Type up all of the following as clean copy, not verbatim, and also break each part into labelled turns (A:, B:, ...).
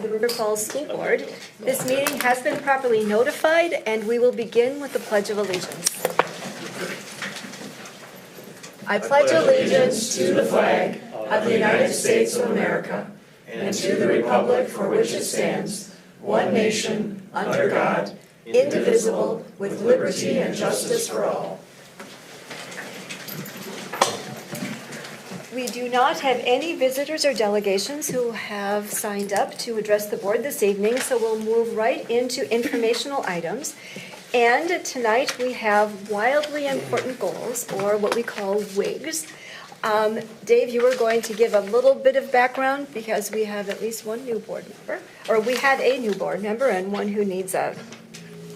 A: the River Falls School Board. This meeting has been properly notified, and we will begin with the Pledge of Allegiance. I pledge allegiance to the flag of the United States of America and to the republic for which it stands, one nation, under God, indivisible, with liberty and justice for all. We do not have any visitors or delegations who have signed up to address the board this evening, so we'll move right into informational items. And tonight we have wildly important goals, or what we call WIGs. Dave, you were going to give a little bit of background because we have at least one new board member, or we had a new board member and one who needs a...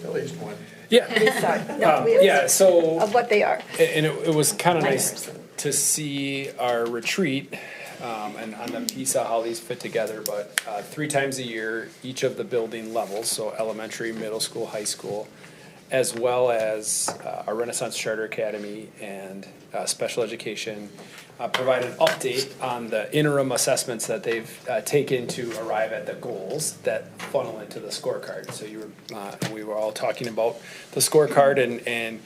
B: At least one.
A: Yeah.
C: So
A: of what they are.
C: And it was kind of nice to see our retreat and on the piece of how these fit together, but 3 times a year, each of the building levels, so elementary, middle school, high school, as well as our Renaissance Charter Academy and special education, provide an update on the interim assessments that they've taken to arrive at the goals that funnel into the scorecard. So we were all talking about the scorecard and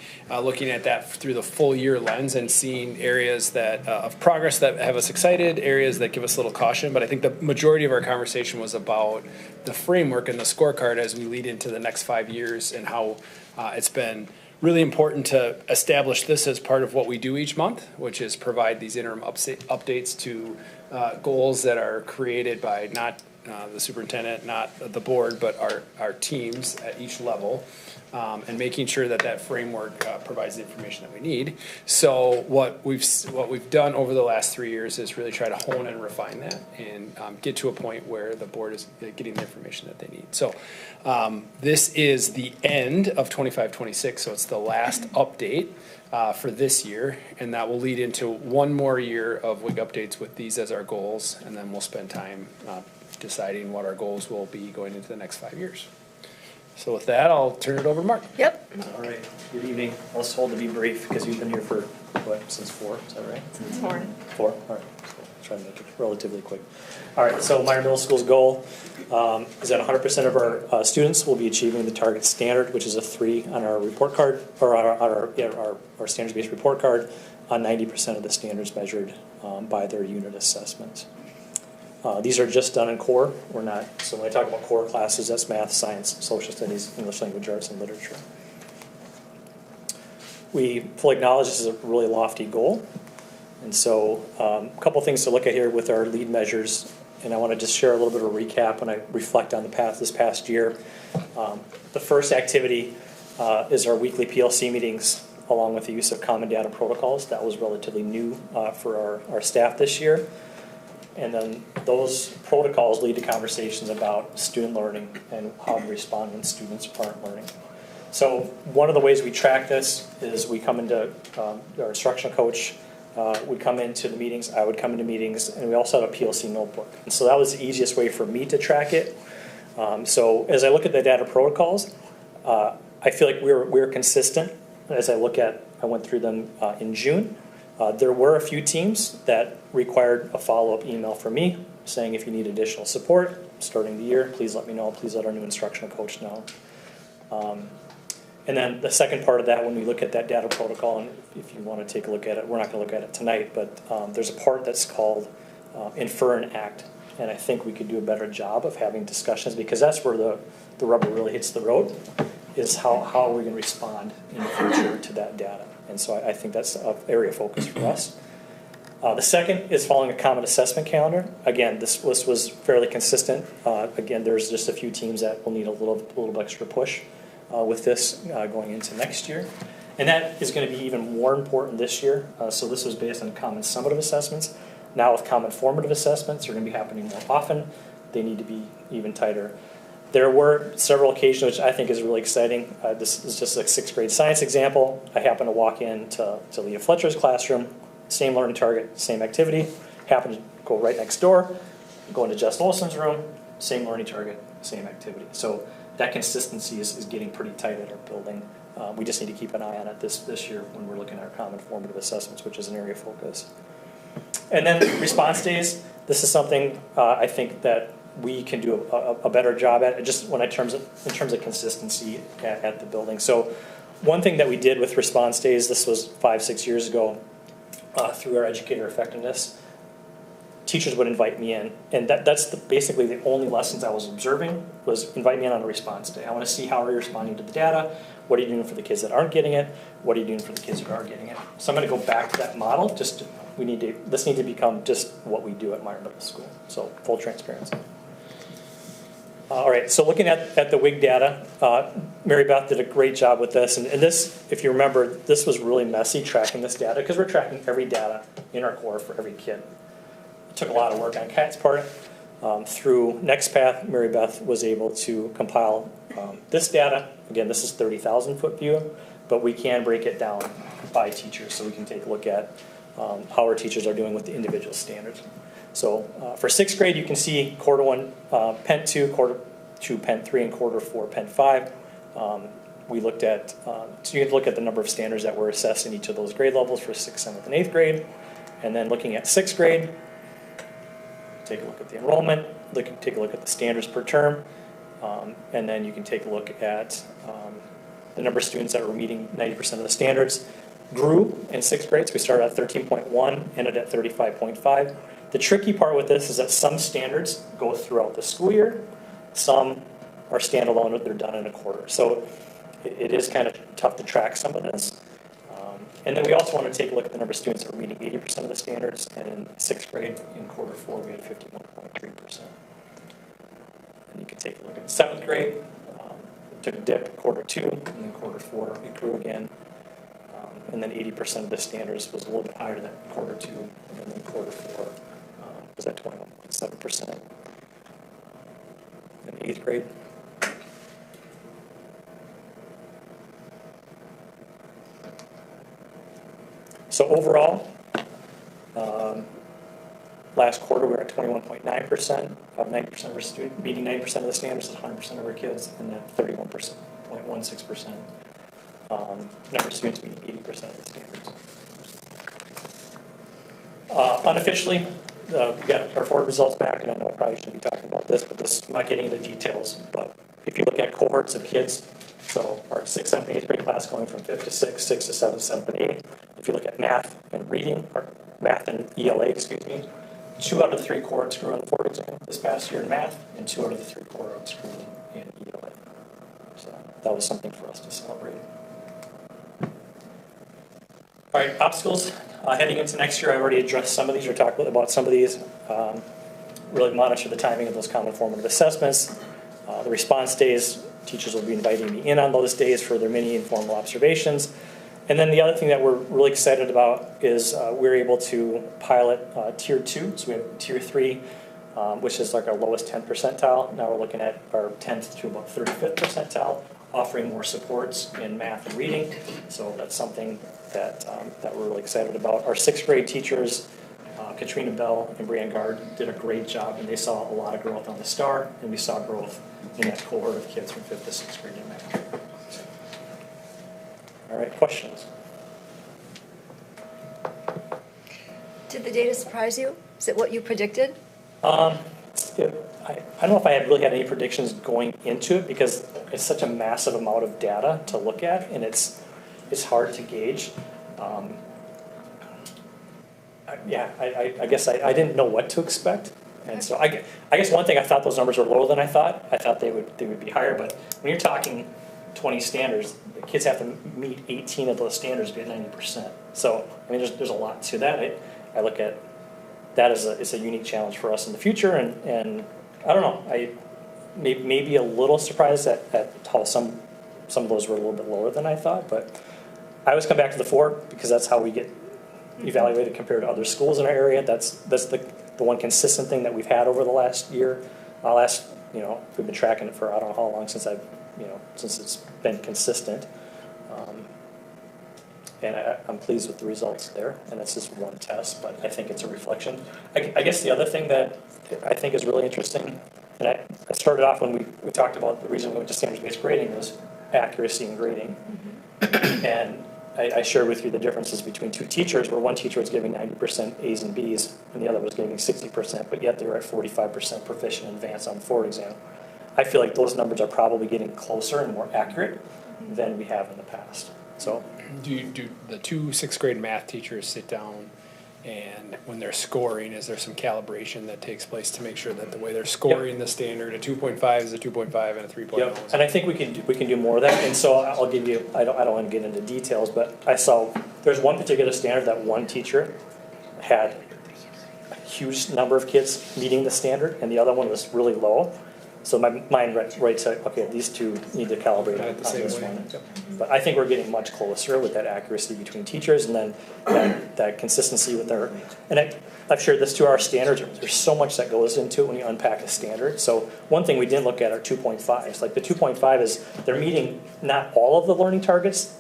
C: looking at that through the full year lens and seeing areas that of progress that have us excited, areas that give us a little caution. But I think the majority of our conversation was about the framework and the scorecard as we lead into the next 5 years and how it's been really important to establish this as part of what we do each month, which is provide these interim updates to goals that are created by not the superintendent, not the board, but our teams at each level, and making sure that framework provides the information that we need. So what we've done over the last 3 years is really try to hone and refine that and get to a point where the board is getting the information that they need. So this is the end of 25-26, so it's the last update for this year, and that will lead into one more year of WIG updates with these as our goals, and then we'll spend time deciding what our goals will be going into the next 5 years. So with that, I'll turn it over to Mark.
A: Yep.
D: All right. Good evening. I'll just hold to be brief because you've been here for, since 4? Is that right?
A: Since 4.
D: 4? All right. So I'll try to make it relatively quick. All right. So Meyer Middle School's goal is that 100% of our students will be achieving the target standard, which is a 3 on our report card, or on our standards-based report card, on 90% of the standards measured by their unit assessments. These are just done in core. We're not, so when I talk about core classes, that's math, science, social studies, English language arts, and literature. We fully acknowledge this is a really lofty goal. And so a couple things to look at here with our lead measures. And I want to just share a little bit of a recap when I reflect on the path this past year. The first activity is our weekly PLC meetings, along with the use of common data protocols. That was relatively new for our staff this year. And then those protocols lead to conversations about student learning and how to respond when students aren't learning. So one of the ways we track this is we come into our instructional coach would come into the meetings, I would come into meetings, and we also had a PLC notebook. And so that was the easiest way for me to track it. So as I look at the data protocols, I feel like we're consistent. As I went through them in June. There were a few teams that required a follow-up email from me saying if you need additional support starting the year, please let me know. Please let our new instructional coach know. And then the second part of that, when we look at that data protocol, and if you want to take a look at it, we're not going to look at it tonight, but there's a part that's called infer and act. And I think we could do a better job of having discussions because that's where the rubber really hits the road, is how are we going to respond in the future to that data. And so I think that's an area of focus for us. The second is following a common assessment calendar. Again, this list was fairly consistent. Again, there's just a few teams that will need a little extra push with this going into next year. And that is going to be even more important this year. So this was based on common summative assessments. Now with common formative assessments, they're going to be happening more often. They need to be even tighter. There were several occasions, which I think is really exciting. This is just a 6th grade science example. I happened to walk into Leah Fletcher's classroom, same learning target, same activity. Happened to go right next door, go into Jess Olson's room, same learning target, same activity. So that consistency is getting pretty tight at our building. We just need to keep an eye on it this year when we're looking at our common formative assessments, which is an area of focus. And then response days. This is something I think that we can do a better job at it, just in terms of consistency at the building. So one thing that we did with response days, this was 5-6 years ago, through our educator effectiveness, teachers would invite me in, and that's basically the only lessons I was observing, was invite me in on a response day. I want to see how are you responding to the data, what are you doing for the kids that aren't getting it, what are you doing for the kids that are getting it. So I'm going to go back to that model, this needs to become just what we do at Meyer Middle School, so full transparency. All right, so looking at the WIG data, Mary Beth did a great job with this, and this, if you remember, this was really messy tracking this data, because we're tracking every data in our core for every kid. It took a lot of work on Kat's part. Through NextPath, Mary Beth was able to compile this data. Again, this is 30,000-foot view, but we can break it down by teachers, so we can take a look at how our teachers are doing with the individual standards. So for 6th grade, you can see quarter 1, Pen 2, quarter 2, Pen 3, and quarter 4, Pen 5. We looked at, so you can look at the number of standards that were assessed in each of those grade levels for 6th, 7th, and 8th grade. And then looking at 6th grade, take a look at the enrollment, take a look at the standards per term, and then you can take a look at the number of students that were meeting 90% of the standards. Grew in 6th grade, so we started at 13.1, ended at 35.5. The tricky part with this is that some standards go throughout the school year, some are standalone, they're done in a quarter. So it is kind of tough to track some of this. And then we also want to take a look at the number of students that were meeting 80% of the standards, and in 6th grade, in quarter 4, we had 51.3%. And you can take a look at 7th grade, it took a dip in quarter 2, and then quarter 4, it grew again. And then 80% of the standards was a little bit higher than quarter 2, and then quarter 4 was at 21.7%. In 8th grade. So overall, last quarter we were at 21.9% of 90% of our students, meeting 90% of the standards, 100% of our kids, and then 31.16%. Number of students meeting 80% of the standards. Unofficially, we got our forward results back, and I know I probably shouldn't be talking about this, but I'm not getting into details. But if you look at cohorts of kids, so our 6th, 7th, and 8th grade class going from 5th to 6th, 6th to 7th, 7th, and 8th. If you look at math and reading, or math and ELA, 2 out of the 3 cohorts grew on the 4 exam this past year in math, and 2 out of the 3 cohorts grew in ELA. So that was something for us to celebrate. All right, obstacles. Heading into next year, I already addressed some of these, or talked about some of these. Really monitor the timing of those common formative assessments. The response days, teachers will be inviting me in on those days for their mini informal observations. And then the other thing that we're really excited about is we're able to pilot Tier 2. So we have Tier 3, which is like our lowest 10th percentile. Now we're looking at our 10th to about 35th percentile, offering more supports in math and reading. So that's something that we're really excited about. Our 6th grade teachers, Katrina Bell and Brianne Gard, did a great job, and they saw a lot of growth on the STAR, and we saw growth in that cohort of kids from 5th to 6th grade in math. All right, questions?
A: Did the data surprise you? Is it what you predicted?
D: I don't know if I really had any predictions going into it, because it's such a massive amount of data to look at, and it's hard to gauge. I guess I didn't know what to expect, and so I guess one thing, I thought those numbers were lower than I thought. I thought they would be higher, but when you're talking 20 standards, the kids have to meet 18 of those standards to be at 90%. So I mean, there's a lot to that. I look at that as it's a unique challenge for us in the future, and I don't know. I maybe a little surprised at how some of those were a little bit lower than I thought, but I always come back to the 4 because that's how we get evaluated compared to other schools in our area. That's the one consistent thing that we've had over the last year. We've been tracking it for I don't know how long since it's been consistent. And I'm pleased with the results there, and that's just one test, but I think it's a reflection. I guess the other thing that I think is really interesting, and I started off when we talked about the reason we went to standards-based grading was accuracy in grading. And I shared with you the differences between two teachers, where one teacher was giving 90% A's and B's, and the other was giving 60%, but yet they were at 45% proficient in advanced on the forward exam. I feel like those numbers are probably getting closer and more accurate than we have in the past. So,
C: Do the two sixth grade math teachers sit down, and when they're scoring, is there some calibration that takes place to make sure that the way they're scoring the standard, a 2.5 is a 2.5 and a 3.0?
D: yep. And I think we can do more of that. And so I'll give you, I don't want to get into details, but I saw there's one particular standard that one teacher had a huge number of kids meeting the standard, and the other one was really low. So my mind right said, okay, these two need to calibrate
C: Not
D: on
C: the same
D: this
C: way.
D: one.
C: Yep.
D: But I think we're getting much closer with that accuracy between teachers, and then that consistency with our, and I've shared this too, our standards, there's so much that goes into it when you unpack a standard. So one thing we didn't look at are 2.5s. Like the 2.5 is, they're meeting not all of the learning targets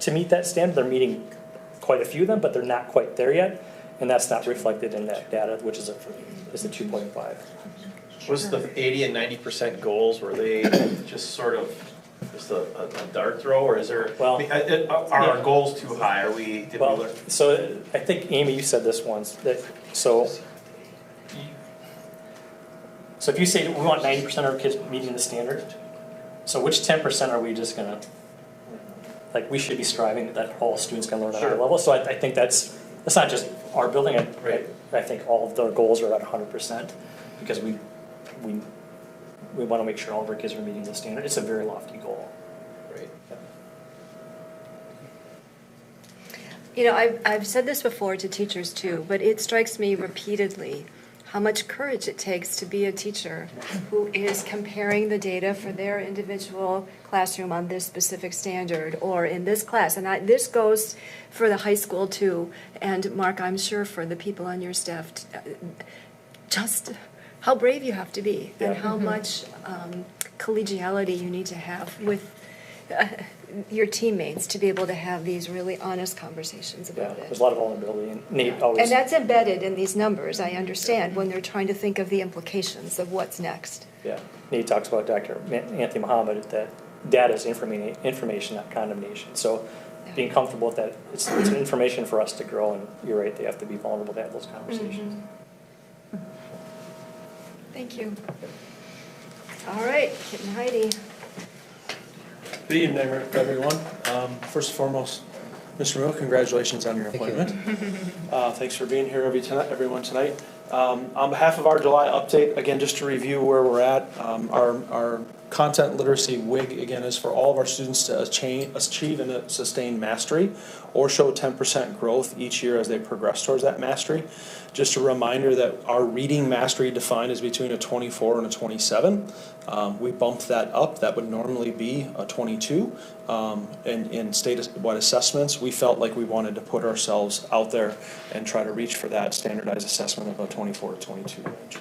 D: to meet that standard, they're meeting quite a few of them, but they're not quite there yet, and that's not reflected in that data, which is the 2.5.
B: Was the 80 and 90% goals, were they just sort of just a dart throw, or is there,
D: Well,
B: are our goals too high? Are we, did we
D: Well,
B: learn?
D: so I think, Amy, you said this once, that, so if you say we want 90% of our kids meeting the standard, so which 10% are we just gonna, like, we should be striving that all students can learn at our
B: Sure.
D: level? So I think that's not just our building,
B: Right.
D: I think all of the goals are at 100%, because we want to make sure all of our kids are meeting the standard. It's a very lofty goal.
B: Right.
A: You know, I've said this before to teachers too, but it strikes me repeatedly how much courage it takes to be a teacher who is comparing the data for their individual classroom on this specific standard or in this class. And this goes for the high school too. And Mark, I'm sure for the people on your staff, just how brave you have to be and
D: Yeah.
A: how much collegiality you need to have with your teammates to be able to have these really honest conversations
D: Yeah,
A: about
D: there's
A: it.
D: a lot of vulnerability, and Nate always.
A: And that's embedded in these numbers, I understand, when they're trying to think of the implications of what's next.
D: Yeah, Nate talks about Dr. Anthony Muhammad, that data is information, not condemnation. So being comfortable with that, it's information for us to grow, and you're right, they have to be vulnerable to have those conversations.
A: Thank you. All right, Kit and Heidi.
E: Good evening, everyone. First and foremost, Mr. Mill, congratulations on your appointment. Thanks for being here everyone tonight. On behalf of our July update, again, just to review where we're at, our content literacy WIG, again, is for all of our students to achieve and sustain mastery or show 10% growth each year as they progress towards that mastery. Just a reminder that our reading mastery defined is between a 24 and a 27. We bumped that up. That would normally be a 22. In statewide assessments, we felt like we wanted to put ourselves out there and try to reach for that standardized assessment of a 24 to 22 range.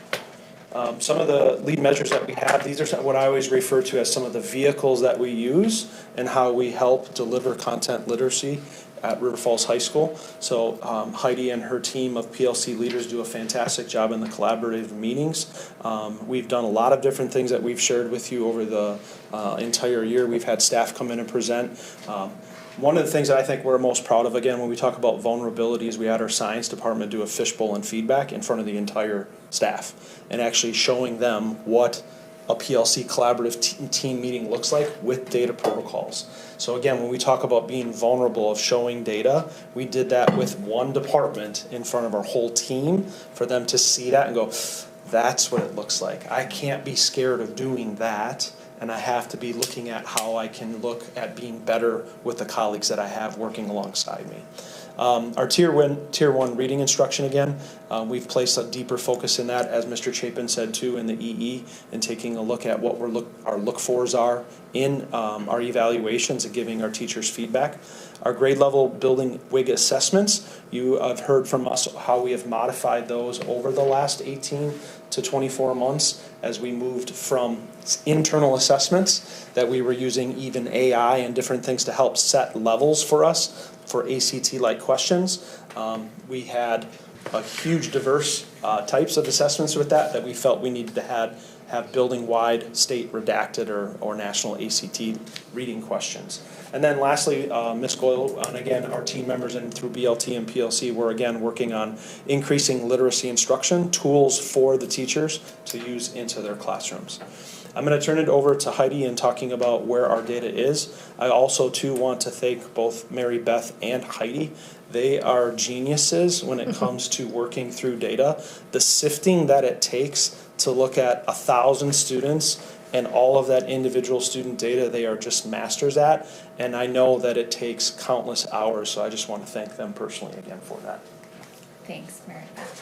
E: Some of the lead measures that we have, these are what I always refer to as some of the vehicles that we use and how we help deliver content literacy at River Falls High School. So Heidi and her team of PLC leaders do a fantastic job in the collaborative meetings. We've done a lot of different things that we've shared with you over the entire year. We've had staff come in and present. One of the things that I think we're most proud of, again, when we talk about vulnerabilities, we had our science department do a fishbowl and feedback in front of the entire staff and actually showing them what a PLC collaborative team meeting looks like with data protocols. So again, when we talk about being vulnerable of showing data, we did that with one department in front of our whole team for them to see that and go, that's what it looks like. I can't be scared of doing that. And I have to be looking at how I can look at being better with the colleagues that I have working alongside me. Our Tier 1 reading instruction, again, we've placed a deeper focus in that, as Mr. Chapin said too, in the EE, and taking a look at what our look-fors are in our evaluations and giving our teachers feedback. Our grade level building WIG assessments, you have heard from us how we have modified those over the last 18 to 24 months as we moved from internal assessments that we were using even AI and different things to help set levels for us for ACT-like questions. We had a huge diverse types of assessments with that we felt we needed to have building-wide state redacted or national ACT reading questions. And then lastly, Ms. Goyle, and again, our team members and through BLT and PLC, we're again working on increasing literacy instruction, tools for the teachers to use into their classrooms. I'm going to turn it over to Heidi in talking about where our data is. I also too want to thank both Mary Beth and Heidi. They are geniuses when it comes to working through data. The sifting that it takes to look at 1,000 students and all of that individual student data, they are just masters at. And I know that it takes countless hours, so I just want to thank them personally again for that.
F: Thanks, Mary Beth.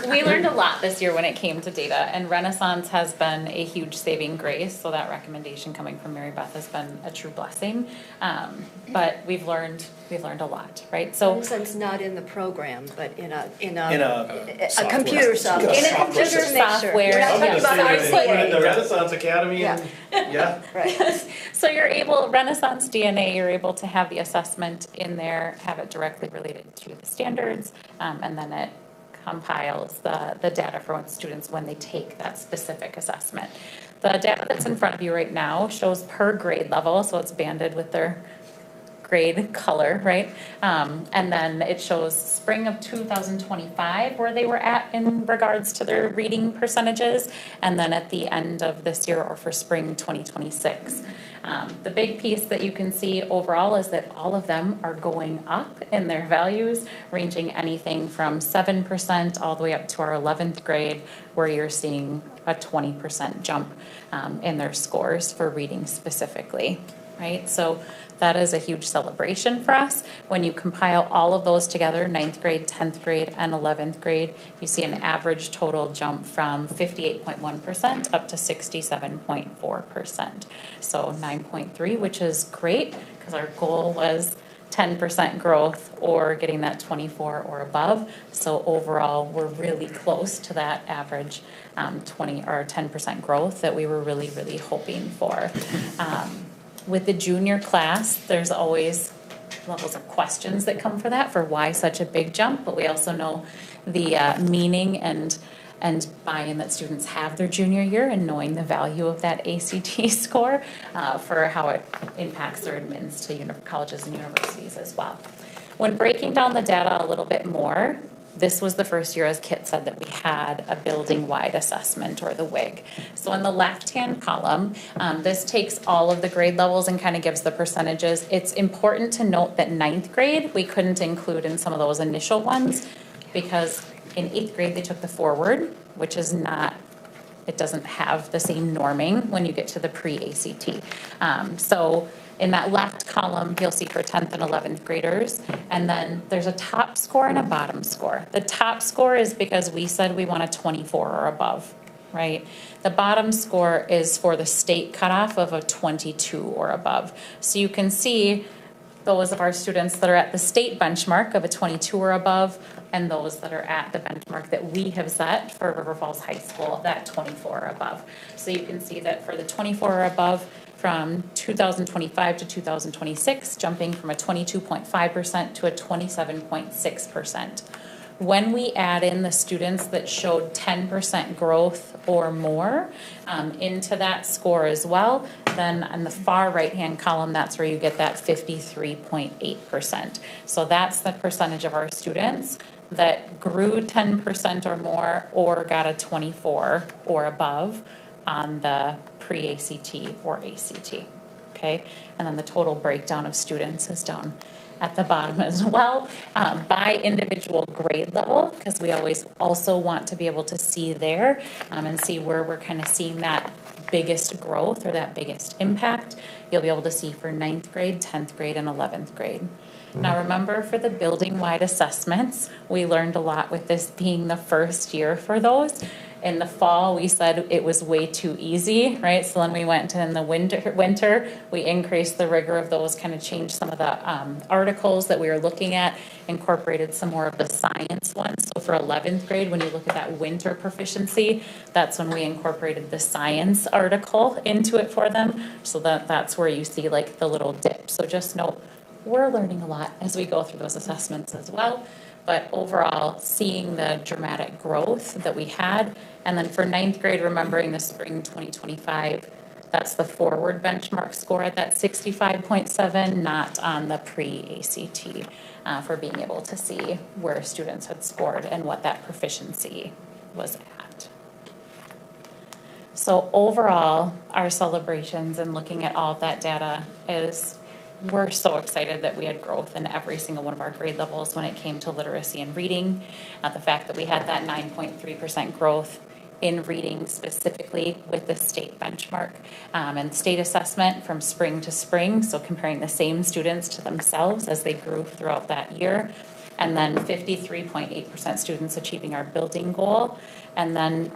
F: We learned a lot this year when it came to data, and Renaissance has been a huge saving grace, so that recommendation coming from Mary Beth has been a true blessing. But we've learned a lot, right? So
A: Renaissance not in the program, but in a
E: software.
A: computer software.
F: In a
A: Software
F: computer
A: system. Make sure.
F: software.
A: We're not
B: I'm
A: talking
B: gonna
A: about
B: say that they put it in the
A: RCA.
B: Renaissance Academy and, yeah.
A: Right.
F: So you're able, Renaissance DNA, you're able to have the assessment in there, have it directly related to the standards, and then it compiles the data for students when they take that specific assessment. The data that's in front of you right now shows per grade level, so it's banded with their grade color, right? And then it shows spring of 2025 where they were at in regards to their reading percentages, and then at the end of this year or for spring 2026. The big piece that you can see overall is that all of them are going up in their values, ranging anything from 7% all the way up to our 11th grade, where you're seeing a 20% jump in their scores for reading specifically, right? So that is a huge celebration for us. When you compile all of those together, 9th grade, 10th grade, and 11th grade, you see an average total jump from 58.1% up to 67.4%. So 9.3, which is great because our goal was 10% growth or getting that 24 or above. So overall, we're really close to that average 20 or 10% growth that we were really, really hoping for. With the junior class, there's always levels of questions that come for that, for why such a big jump, but we also know the meaning and buy-in that students have their junior year and knowing the value of that ACT score for how it impacts their admins to colleges and universities as well. When breaking down the data a little bit more, this was the first year, as Kit said, that we had a building-wide assessment, or the WIG. So in the left-hand column, this takes all of the grade levels and kind of gives the percentages. It's important to note that 9th grade, we couldn't include in some of those initial ones because in 8th grade, they took the forward, which is not, it doesn't have the same norming when you get to the pre-ACT. So in that left column, you'll see for 10th and 11th graders, and then there's a top score and a bottom score. The top score is because we said we want a 24 or above, right? The bottom score is for the state cutoff of a 22 or above. So you can see those of our students that are at the state benchmark of a 22 or above, and those that are at the benchmark that we have set for River Falls High School, that 24 or above. So you can see that for the 24 or above, from 2025 to 2026, jumping from a 22.5% to a 27.6%. When we add in the students that showed 10% growth or more into that score as well, then on the far right-hand column, that's where you get that 53.8%. So that's the percentage of our students that grew 10% or more or got a 24 or above on the pre-ACT or ACT, okay? And then the total breakdown of students is down at the bottom as well by individual grade level, because we always also want to be able to see there and see where we're kind of seeing that biggest growth or that biggest impact. You'll be able to see for 9th grade, 10th grade, and 11th grade. Now remember, for the building-wide assessments, we learned a lot with this being the first year for those. In the fall, we said it was way too easy, right? So then we went in the winter, we increased the rigor of those, kind of changed some of the articles that we were looking at, incorporated some more of the science ones. So for 11th grade, when you look at that winter proficiency, that's when we incorporated the science article into it for them. So that's where you see like the little dip. So just note, we're learning a lot as we go through those assessments as well. But overall, seeing the dramatic growth that we had, and then for ninth grade, remembering the spring 2025, that's the forward benchmark score at that 65.7, not on the pre-ACT, for being able to see where students had scored and what that proficiency was at. So overall, our celebrations and looking at all of that data is, we're so excited that we had growth in every single one of our grade levels when it came to literacy and reading. The fact that we had that 9.3% growth in reading specifically with the state benchmark and state assessment from spring to spring, so comparing the same students to themselves as they grew throughout that year. And then 53.8% students achieving our building goal. And then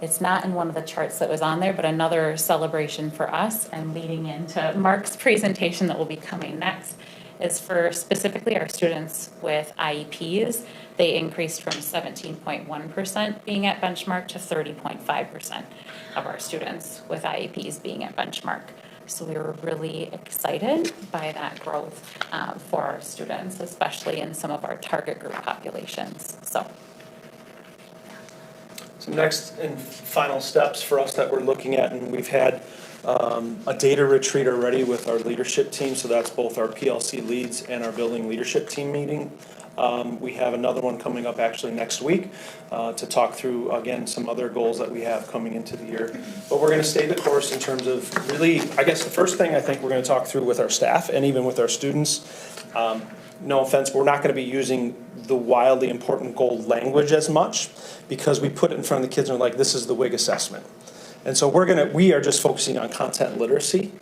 F: it's not in one of the charts that was on there, but another celebration for us and leading into Mark's presentation that will be coming next is for specifically our students with IEPs. They increased from 17.1% being at benchmark to 30.5% of our students with IEPs being at benchmark. So we were really excited by that growth for our students, especially in some of our target group populations. So
E: next and final steps for us that we're looking at, and we've had a data retreat already with our leadership team, so that's both our PLC leads and our building leadership team meeting. We have another one coming up actually next week to talk through, again, some other goals that we have coming into the year. But we're going to stay the course in terms of really, I guess the first thing I think we're going to talk through with our staff and even with our students, no offense, we're not going to be using the wildly important goal language as much because we put it in front of the kids and we're like, this is the WIG assessment. And so we are just focusing on content literacy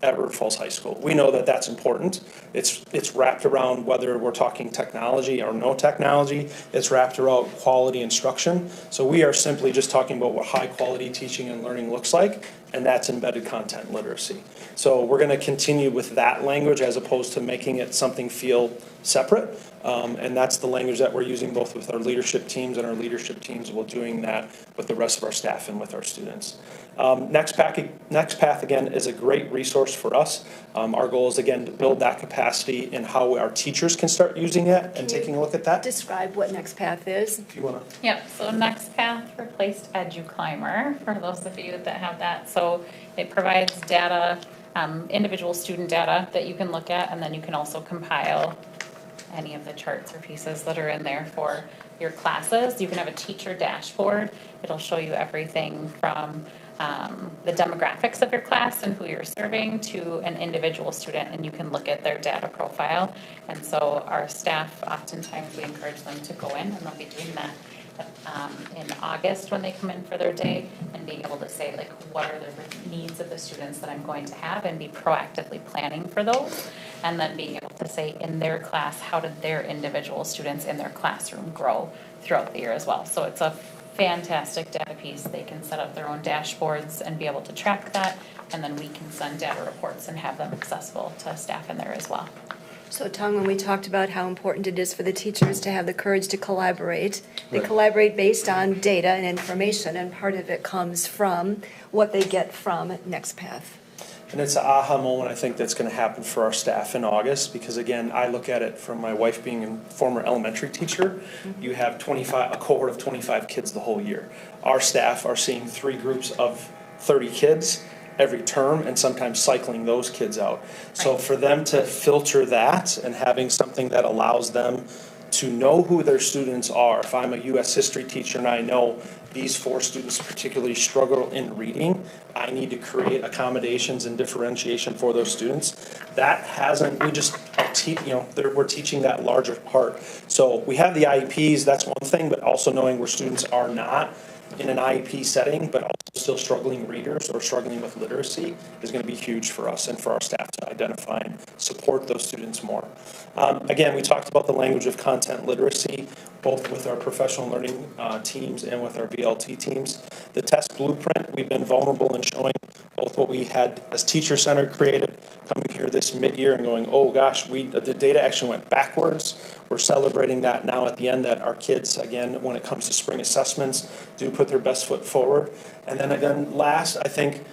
E: at River Falls High School. We know that that's important. It's wrapped around whether we're talking technology or no technology. It's wrapped around quality instruction. So we are simply just talking about what high quality teaching and learning looks like, and that's embedded content literacy. So we're going to continue with that language as opposed to making it something feel separate. And that's the language that we're using both with our leadership teams and our leadership teams while doing that with the rest of our staff and with our students. Next Path, again, is a great resource for us. Our goal is, again, to build that capacity in how our teachers can start using it and taking a look at that.
A: Describe what Next Path is.
E: If you want to.
F: Yep, so Next Path replaced EduClimber, for those of you that have that. So it provides data, individual student data that you can look at, and then you can also compile any of the charts or pieces that are in there for your classes. You can have a teacher dashboard. It'll show you everything from the demographics of your class and who you're serving to an individual student, and you can look at their data profile. And so our staff, oftentimes we encourage them to go in, and they'll be doing that in August when they come in for their day, and being able to say, like, what are the needs of the students that I'm going to have, and be proactively planning for those. And then being able to say in their class, how did their individual students in their classroom grow throughout the year as well. So it's a fantastic data piece. They can set up their own dashboards and be able to track that, and then we can send data reports and have them accessible to staff in there as well.
A: So, Tom, when we talked about how important it is for the teachers to have the courage to collaborate, they collaborate based on data and information, and part of it comes from what they get from Next Path.
E: And it's an aha moment, I think, that's going to happen for our staff in August, because again, I look at it from my wife being a former elementary teacher. You have a cohort of 25 kids the whole year. Our staff are seeing 3 groups of 30 kids every term, and sometimes cycling those kids out. So for them to filter that and having something that allows them to know who their students are. If I'm a U.S. history teacher and I know these 4 students particularly struggle in reading, I need to create accommodations and differentiation for those students. That hasn't, we're teaching that larger part. So we have the IEPs, that's one thing, but also knowing where students are not in an IEP setting, but also still struggling readers or struggling with literacy is going to be huge for us and for our staff to identify and support those students more. Again, we talked about the language of content literacy, both with our professional learning teams and with our VLT teams. The test blueprint, we've been vulnerable in showing both what we had as Teacher Center created, coming here this mid-year and going, oh gosh, the data actually went backwards. We're celebrating that now at the end, that our kids, again, when it comes to spring assessments, do put their best foot forward. And then again, last, I think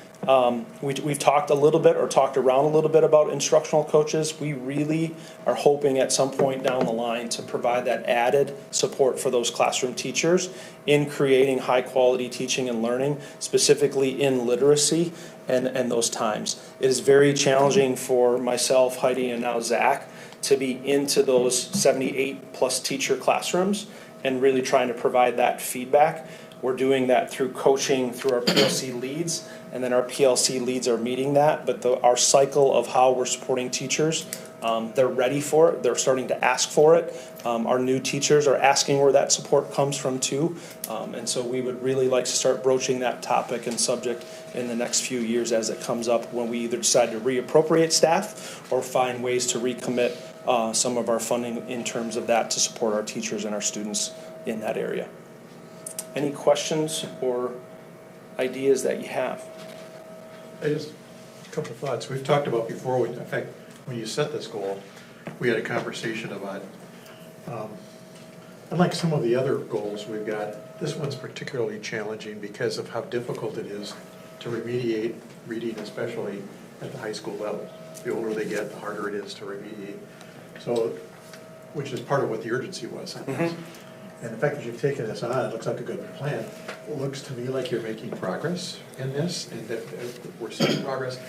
E: We've talked a little bit, or talked around a little bit about instructional coaches. We really are hoping at some point down the line to provide that added support for those classroom teachers in creating high-quality teaching and learning, specifically in literacy and those times. It is very challenging for myself, Heidi, and now Zach to be into those 78-plus teacher classrooms and really trying to provide that feedback. We're doing that through coaching, through our PLC leads, and then our PLC leads are meeting that. But our cycle of how we're supporting teachers, they're ready for it. They're starting to ask for it. Our new teachers are asking where that support comes from too. And so we would really like to start broaching that topic and subject in the next few years as it comes up, when we either decide to reappropriate staff or find ways to recommit some of our funding in terms of that to support our teachers and our students in that area. Any questions or ideas that you have?
G: I just, a couple of thoughts. We've talked about before, in fact, when you set this goal, we had a conversation about, unlike some of the other goals we've got, this one's particularly challenging because of how difficult it is to remediate reading, especially at the high school level. The older they get, the harder it is to remediate. So, which is part of what the urgency was on this. And the fact that you've taken this on, it looks like a good plan. It looks to me like you're making progress in this, and that we're seeing progress.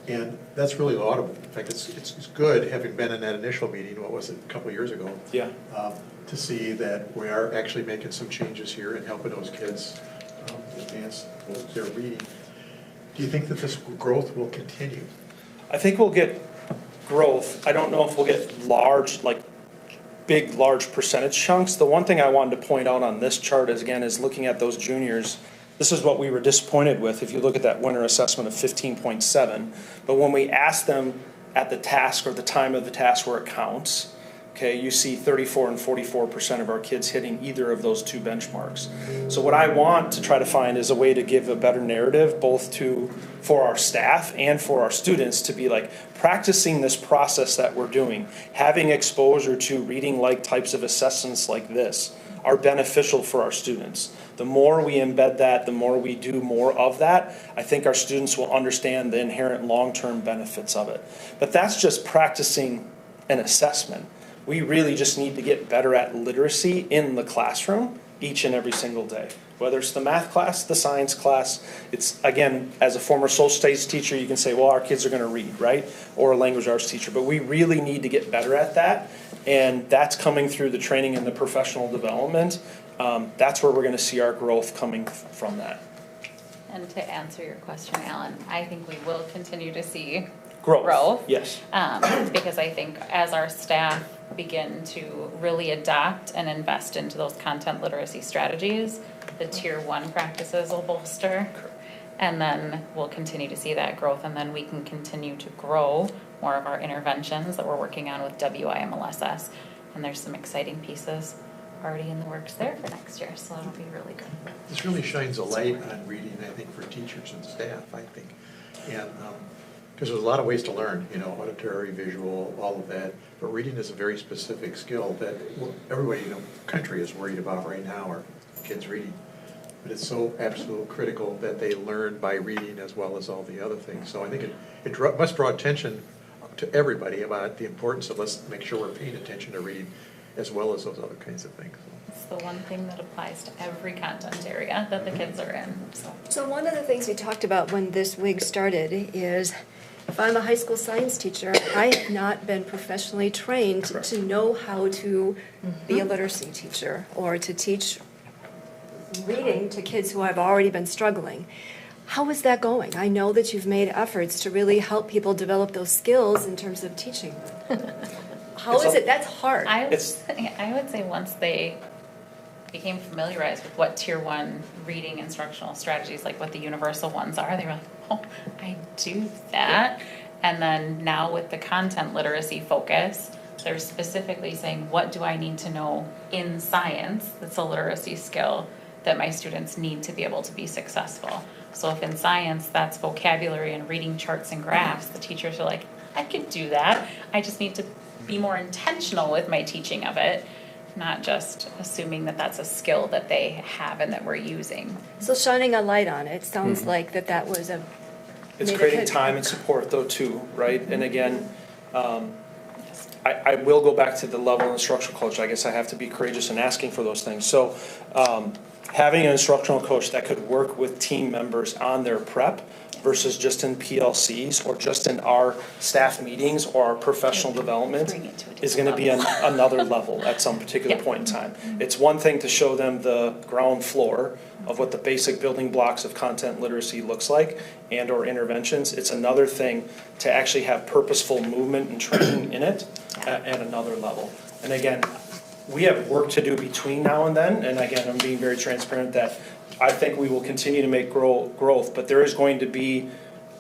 G: And that's really laudable. In fact, it's good, having been in that initial meeting, what was it, a couple of years ago?
E: Yeah.
G: To see that we are actually making some changes here and helping those kids advance their reading. Do you think that this growth will continue?
E: I think we'll get growth. I don't know if we'll get large percentage chunks. The one thing I wanted to point out on this chart is looking at those juniors. This is what we were disappointed with if you look at that winter assessment of 15.7. But when we asked them at the task or the time of the task where it counts, okay, you see 34 and 44% of our kids hitting either of those two benchmarks. So what I want to try to find is a way to give a better narrative both for our staff and for our students to be like practicing this process that we're doing, having exposure to reading like types of assessments like this are beneficial for our students. The more we embed that, the more we do more of that, I think our students will understand the inherent long-term benefits of it. But that's just practicing an assessment. We really just need to get better at literacy in the classroom each and every single day. Whether it's the math class, the science class, it's, again, as a former social studies teacher, you can say, well, our kids are going to read, right? Or a language arts teacher. But we really need to get better at that. And that's coming through the training and the professional development. That's where we're going to see our growth coming from that.
F: And to answer your question, Alan, I think we will continue to see
E: Growth. Yes.
F: because I think as our staff begin to really adopt and invest into those content literacy strategies, the tier 1 practices will bolster. And then we'll continue to see that growth, and then we can continue to grow more of our interventions that we're working on with WIMLSS. And there's some exciting pieces already in the works there for next year, so that'll be really good.
G: This really shines a light on reading, I think, for teachers and staff, I think. And because there's a lot of ways to learn, auditory, visual, all of that. But reading is a very specific skill that everybody in the country is worried about right now, are kids reading. But it's so absolutely critical that they learn by reading as well as all the other things. So I think it must draw attention to everybody about the importance of let's make sure we're paying attention to reading as well as those other kinds of things.
F: It's the one thing that applies to every content area that the kids are in, so.
A: So one of the things we talked about when this WIG started is, if I'm a high school science teacher, I have not been professionally trained to know how to be a literacy teacher or to teach reading to kids who have already been struggling. How is that going? I know that you've made efforts to really help people develop those skills in terms of teaching them. How is it? That's hard.
F: I would say once they became familiarized with what tier 1 reading instructional strategies, like what the universal ones are, they were like, oh, I do that. And then now with the content literacy focus, they're specifically saying, what do I need to know in science that's a literacy skill that my students need to be able to be successful? So if in science that's vocabulary and reading charts and graphs, the teachers are like, I could do that. I just need to be more intentional with my teaching of it, not just assuming that that's a skill that they have and that we're using.
A: So shining a light on it sounds like that was a
E: It's
A: Made it
E: creating
A: hit.
E: time and support though too, right? And again, I will go back to the level of instructional coach. I guess I have to be courageous in asking for those things. So having an instructional coach that could work with team members on their prep versus just in PLCs or just in our staff meetings or our professional development
F: Bring it to a different
E: is gonna be another level at some particular
F: Yep.
E: point in time. It's one thing to show them the ground floor of what the basic building blocks of content literacy looks like and or interventions. It's another thing to actually have purposeful movement and training in it at another level. And again, we have work to do between now and then, and again, I'm being very transparent that I think we will continue to make growth, but there is going to be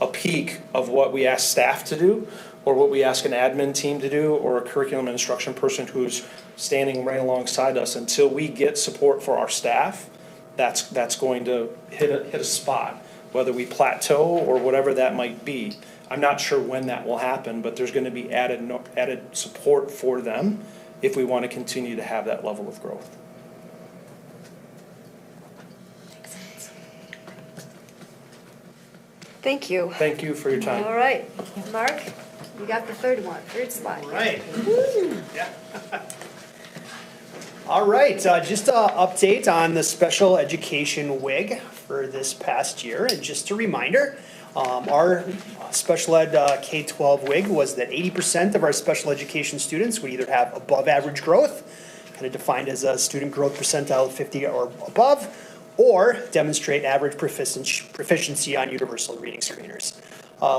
E: a peak of what we ask staff to do, or what we ask an admin team to do, or a curriculum and instruction person who's standing right alongside us. Until we get support for our staff, that's going to hit a spot, whether we plateau or whatever that might be. I'm not sure when that will happen, but there's going to be added support for them if we want to continue to have that level of growth.
A: Thank you.
E: Thank you for your time.
A: All right, Mark, you got the third spot.
H: All right. Yeah. All right, just an update on the special education WIG for this past year. And just a reminder, our special ed K-12 WIG was that 80% of our special education students would either have above average growth, kind of defined as a student growth percentile of 50 or above, or demonstrate average proficiency on universal reading screeners.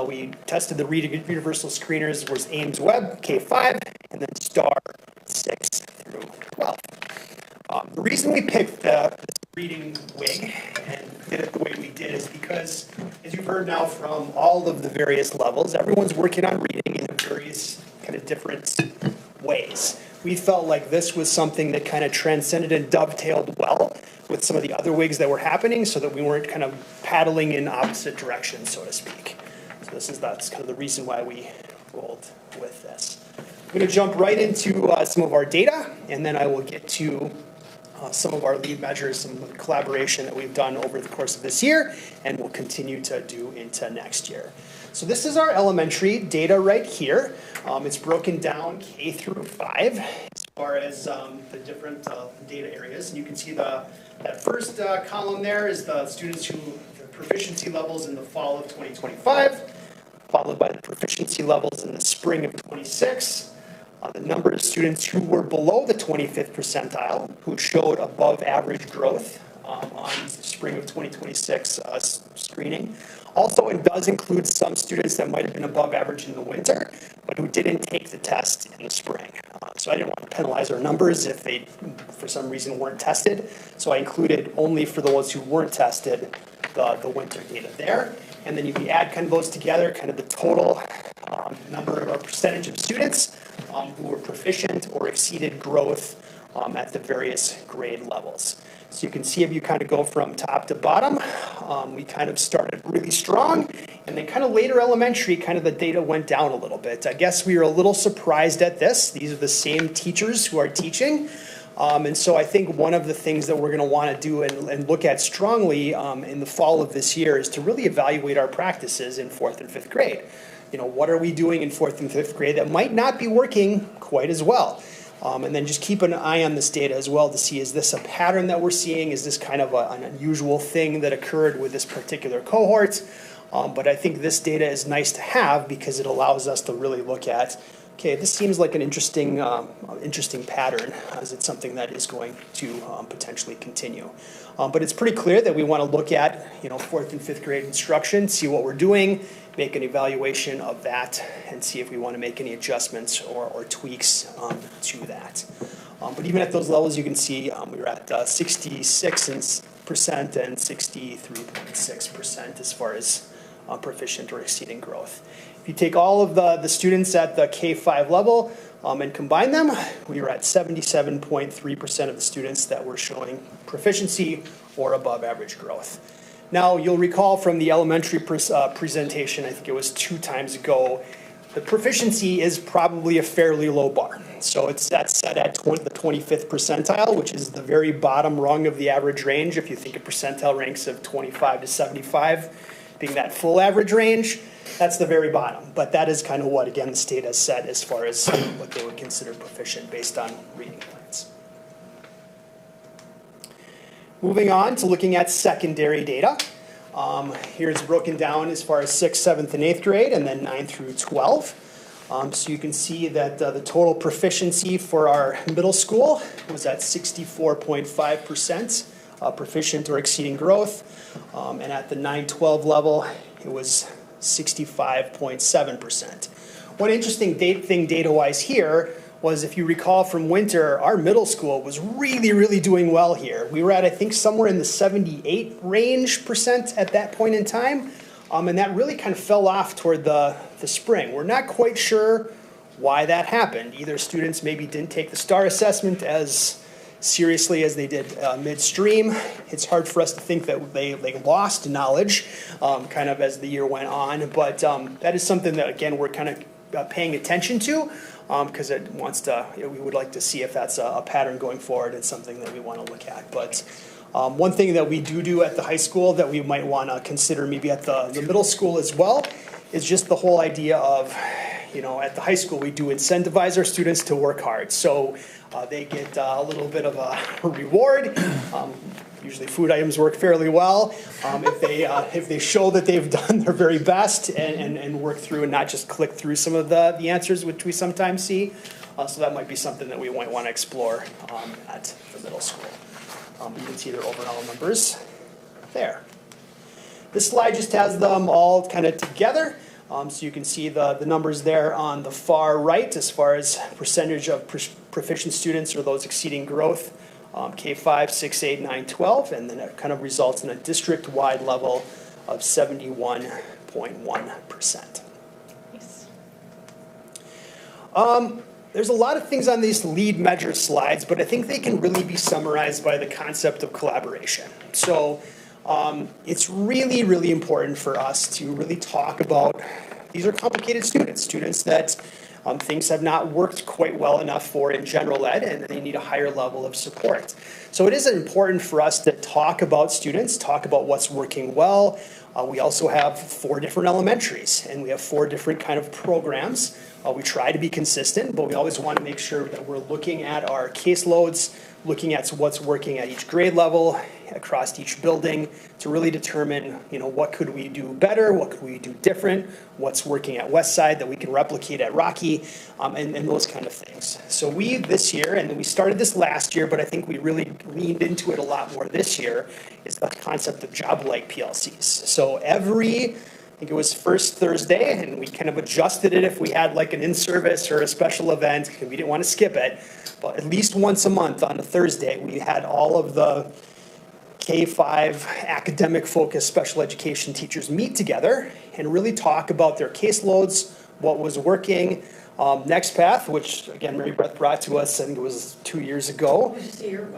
H: We tested the reading universal screeners was Ames Web, K-5, and then STAR 6 through 12. The reason we picked this reading WIG and did it the way we did is because, as you've heard now from all of the various levels, everyone's working on reading in various kind of different ways. We felt like this was something that kind of transcended and dovetailed well with some of the other WIGs that were happening so that we weren't kind of paddling in opposite directions, so to speak. So that's kind of the reason why we rolled with this. I'm going to jump right into some of our data, and then I will get to some of our lead measures, some of the collaboration that we've done over the course of this year, and we'll continue to do into next year. So this is our elementary data right here. It's broken down K through 5 as far as the different data areas. And you can see that first column there is the students the proficiency levels in the fall of 2025, followed by the proficiency levels in the spring of 26. The number of students who were below the 25th percentile, who showed above average growth on the spring of 2026 screening. Also, it does include some students that might have been above average in the winter, but who didn't take the test in the spring. So I didn't want to penalize our numbers if they, for some reason, weren't tested. So I included only for the ones who weren't tested, the winter data there. And then you can add kind of those together, kind of the total number or percentage of students who were proficient or exceeded growth at the various grade levels. So you can see if you kind of go from top to bottom, we kind of started really strong, and then kind of later elementary, kind of the data went down a little bit. I guess we were a little surprised at this. These are the same teachers who are teaching. And so I think one of the things that we're going to want to do and look at strongly in the fall of this year is to really evaluate our practices in 4th and 5th grade. You know, what are we doing in 4th and 5th grade that might not be working quite as well? And then just keep an eye on this data as well to see, is this a pattern that we're seeing? Is this kind of an unusual thing that occurred with this particular cohort? But I think this data is nice to have because it allows us to really look at, okay, this seems like an interesting pattern. Is it something that is going to potentially continue? But it's pretty clear that we want to look at, 4th and 5th grade instruction, see what we're doing, make an evaluation of that, and see if we want to make any adjustments or tweaks to that. But even at those levels, you can see we were at 66% and 63.6% as far as proficient or exceeding growth. If you take all of the students at the K-5 level and combine them, we were at 77.3% of the students that were showing proficiency or above average growth. Now, you'll recall from the elementary presentation, I think it was 2 times ago, the proficiency is probably a fairly low bar. So that's set at the 25th percentile, which is the very bottom rung of the average range. If you think of percentile ranks of 25 to 75, being that full average range, that's the very bottom. But that is kind of what, again, the state has set as far as what they would consider proficient based on reading plans. Moving on to looking at secondary data. Here it's broken down as far as 6th, 7th, and 8th grade, and then 9 through 12. So you can see that the total proficiency for our middle school was at 64.5%, proficient or exceeding growth. And at the 9-12 level, it was 65.7%. One interesting thing data-wise here was, if you recall from winter, our middle school was really doing well here. We were at, I think, somewhere in the 78 range percent at that point in time. And that really kind of fell off toward the spring. We're not quite sure why that happened. Either students maybe didn't take the STAR assessment as seriously as they did midstream. It's hard for us to think that they lost knowledge kind of as the year went on. But that is something that, again, we're kind of paying attention to, because we would like to see if that's a pattern going forward and something that we want to look at. But one thing that we do at the high school that we might want to consider maybe at the middle school as well is just the whole idea of, at the high school we do incentivize our students to work hard. So they get a little bit of a reward. Usually food items work fairly well if they show that they've done their very best and work through and not just click through some of the answers, which we sometimes see. So that might be something that we might want to explore at the middle school. You can see their overall numbers there. This slide just has them all kind of together. So you can see the numbers there on the far right as far as percentage of proficient students or those exceeding growth. K5, 6, 8, 9, 12, and then it kind of results in a district-wide level of 71.1%.
F: Nice.
H: There's a lot of things on these lead measure slides, but I think they can really be summarized by the concept of collaboration. So it's really important for us to really talk about, these are complicated students that things have not worked quite well enough for in general ed, and they need a higher level of support. So it is important for us to talk about students, talk about what's working well. We also have 4 different elementaries, and we have 4 different kind of programs. We try to be consistent, but we always want to make sure that we're looking at our caseloads, looking at what's working at each grade level, across each building, to really determine, what could we do better, what could we do different, what's working at Westside that we can replicate at Rocky, and those kind of things. So we, this year, and we started this last year, but I think we really leaned into it a lot more this year, is the concept of job-like PLCs. So I think it was first Thursday, and we kind of adjusted it if we had like an in-service or a special event, because we didn't want to skip it. But at least once a month on a Thursday, we had all of the K-5 academic-focused special education teachers meet together and really talk about their caseloads, what was working. Next Path, which again Mary Beth brought to us, I think it was 2 years ago.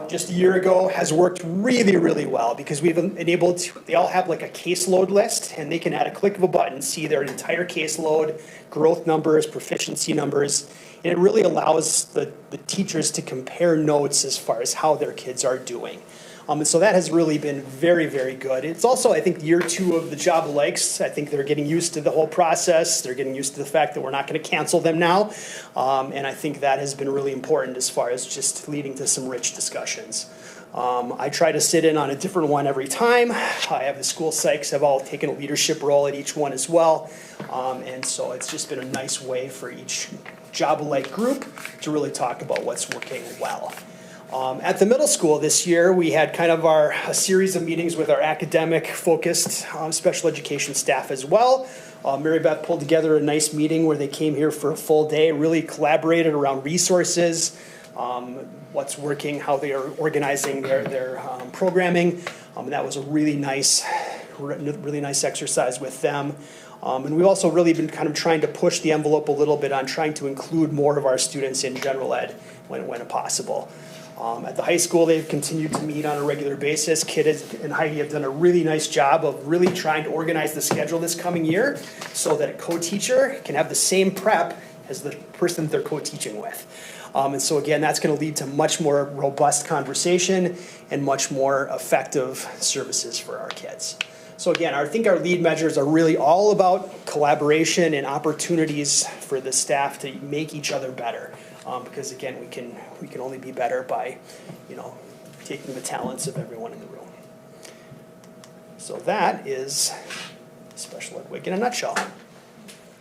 H: Just a year ago, has worked really well, because we've been able to, they all have like a caseload list, and they can at a click of a button see their entire caseload, growth numbers, proficiency numbers, and it really allows the teachers to compare notes as far as how their kids are doing. And so that has really been very good. It's also, I think, year 2 of the job likes. I think they're getting used to the whole process. They're getting used to the fact that we're not going to cancel them now. And I think that has been really important as far as just leading to some rich discussions. I try to sit in on a different one every time. I have the school psychs have all taken a leadership role at each one as well. And so it's just been a nice way for each job-alike group to really talk about what's working well. At the middle school this year, we had kind of a series of meetings with our academic-focused special education staff as well. Mary Beth pulled together a nice meeting where they came here for a full day, really collaborated around resources, what's working, how they are organizing their programming. And that was a really nice exercise with them. And we've also really been kind of trying to push the envelope a little bit on trying to include more of our students in general ed when possible. At the high school, they've continued to meet on a regular basis. Kid and Heidi have done a really nice job of really trying to organize the schedule this coming year so that a co-teacher can have the same prep as the person they're co-teaching with. And so again, that's going to lead to much more robust conversation and much more effective services for our kids. So again, I think our lead measures are really all about collaboration and opportunities for the staff to make each other better. Because again, we can only be better by, taking the talents of everyone in the room. So that is Special Ed Week in a nutshell.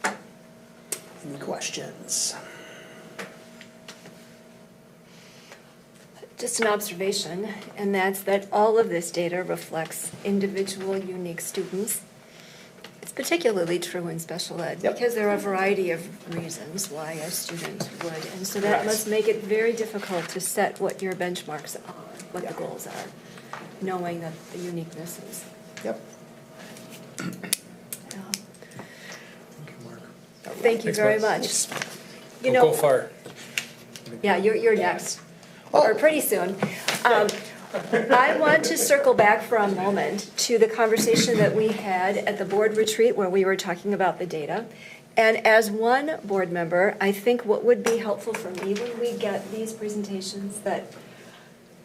H: Any questions?
A: Just an observation, and that's that all of this data reflects individual, unique students. It's particularly true in special ed,
H: Yep.
A: because there are a variety of reasons why a student would. And so that
H: Correct.
A: must make it very difficult to set what your benchmarks are, what the
H: Yeah.
A: goals are, knowing that the uniquenesses.
H: Yep.
A: Thank you
C: Thanks,
A: very
C: Mark.
A: much. You
C: Don't go
A: know,
C: far.
A: yeah, you're next, or pretty soon. I want to circle back for a moment to the conversation that we had at the board retreat where we were talking about the data. And as one board member, I think what would be helpful for me when we get these presentations, that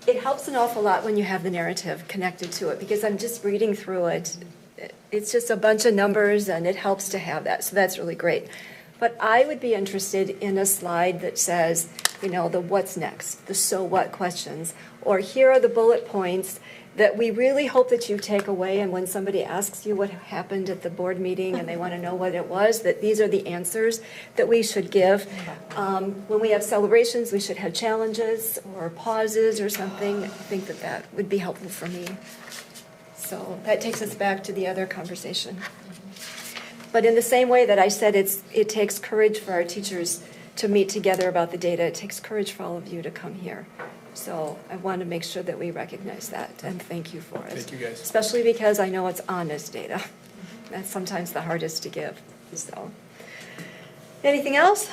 A: it helps an awful lot when you have the narrative connected to it, because I'm just reading through it. It's just a bunch of numbers, and it helps to have that, so that's really great. But I would be interested in a slide that says, the what's next, the so what questions, or here are the bullet points that we really hope that you take away, and when somebody asks you what happened at the board meeting and they want to know what it was, that these are the answers that we should give. When we have celebrations, we should have challenges or pauses or something. I think that would be helpful for me. So that takes us back to the other conversation. But in the same way that I said it takes courage for our teachers to meet together about the data, it takes courage for all of you to come here. So I want to make sure that we recognize that, and thank you for it.
C: Thank you, guys.
A: Especially because I know it's honest data. That's sometimes the hardest to give, so. Anything else?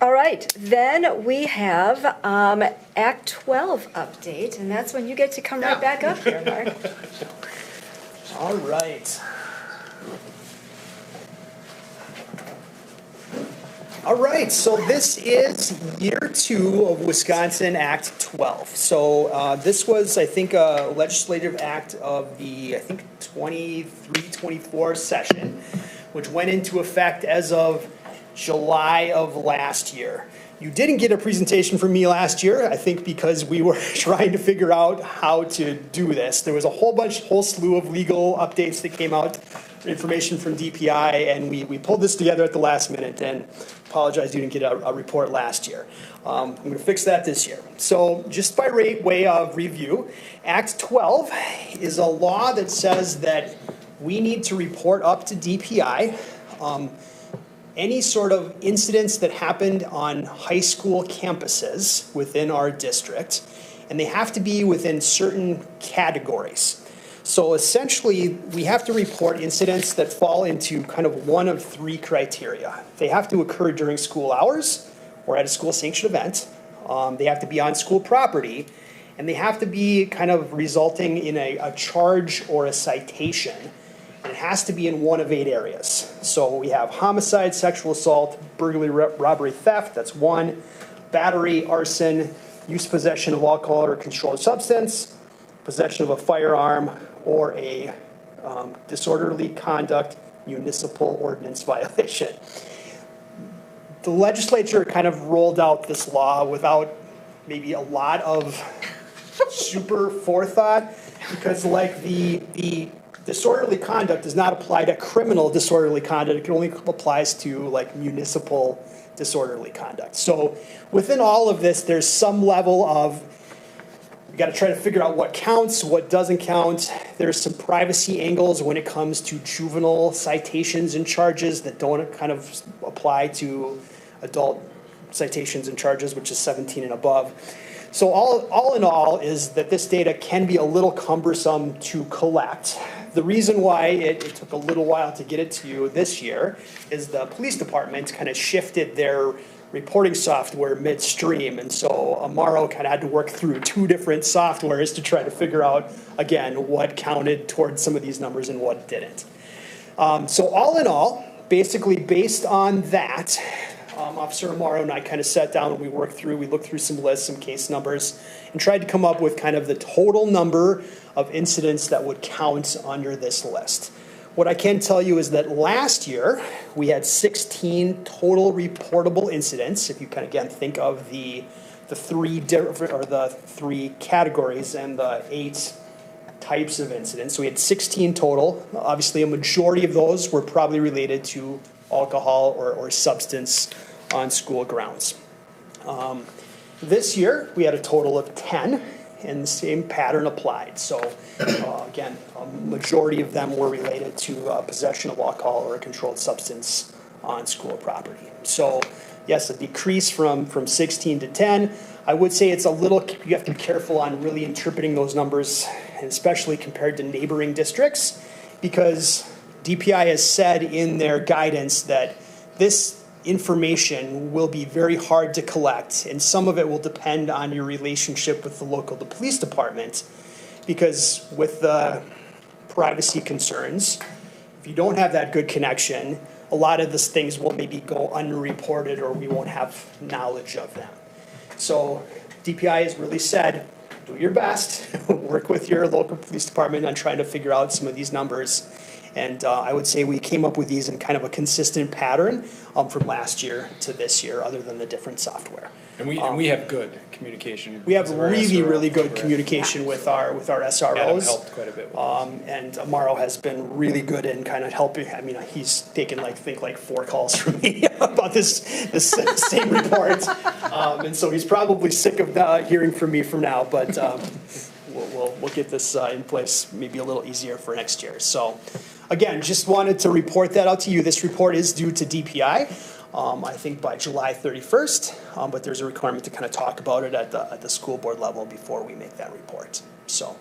A: All right, then we have Act 12 update, and that's when you get to come right back up here, Mark.
H: All right. All right, so this is year 2 of Wisconsin Act 12. So this was, I think, a legislative act of the, 23-24 session, which went into effect as of July of last year. You didn't get a presentation from me last year, I think because we were trying to figure out how to do this. There was a whole slew of legal updates that came out, information from DPI, and we pulled this together at the last minute, and apologize you didn't get a report last year. I'm going to fix that this year. So just by way of review, Act 12 is a law that says that we need to report up to DPI any sort of incidents that happened on high school campuses within our district, and they have to be within certain categories. So essentially, we have to report incidents that fall into kind of one of 3 criteria. They have to occur during school hours or at a school-sanctioned event. They have to be on school property, and they have to be kind of resulting in a charge or a citation. And it has to be in one of 8 areas. So we have homicide, sexual assault, burglary, robbery, theft, that's 1. Battery, arson, use, possession of alcohol or controlled substance, possession of a firearm, or a disorderly conduct municipal ordinance violation. The legislature kind of rolled out this law without maybe a lot of super forethought, because like the disorderly conduct does not apply to criminal disorderly conduct. It only applies to like municipal disorderly conduct. So within all of this, there's some level of, we got to try to figure out what counts, what doesn't count. There's some privacy angles when it comes to juvenile citations and charges that don't kind of apply to adult citations and charges, which is 17 and above. So all in all is that this data can be a little cumbersome to collect. The reason why it took a little while to get it to you this year is the police department kind of shifted their reporting software midstream, and so Amaro kind of had to work through 2 different softwares to try to figure out, again, what counted towards some of these numbers and what didn't. So all in all, basically based on that, Officer Amaro and I kind of sat down and we looked through some lists, some case numbers, and tried to come up with kind of the total number of incidents that would count under this list. What I can tell you is that last year, we had 16 total reportable incidents. If you kind of, again, think of the three categories and the 8 types of incidents. So we had 16 total. Obviously, a majority of those were probably related to alcohol or substance on school grounds. This year, we had a total of 10, and the same pattern applied. So again, a majority of them were related to possession of alcohol or a controlled substance on school property. So yes, a decrease from 16 to 10. I would say it's a little, you have to be careful on really interpreting those numbers, and especially compared to neighboring districts, because DPI has said in their guidance that this information will be very hard to collect, and some of it will depend on your relationship with the police department, because with the privacy concerns, if you don't have that good connection, a lot of these things will maybe go unreported or we won't have knowledge of them. So DPI has really said, do your best, work with your local police department on trying to figure out some of these numbers. And I would say we came up with these in kind of a consistent pattern from last year to this year, other than the different software.
C: And we have good communication.
H: We have
C: because of our
H: really,
C: SRO
H: really good
C: program.
H: communication with our SROs.
C: Adam helped quite a bit with
H: And Amaro has been really good in kind of helping. I mean, he's taken like 4 calls from me about this same report. And so he's probably sick of hearing from me from now, but we'll get this in place maybe a little easier for next year. So again, just wanted to report that out to you. This report is due to DPI. I think by July 31st, but there's a requirement to kind of talk about it at the school board level before we make that report. So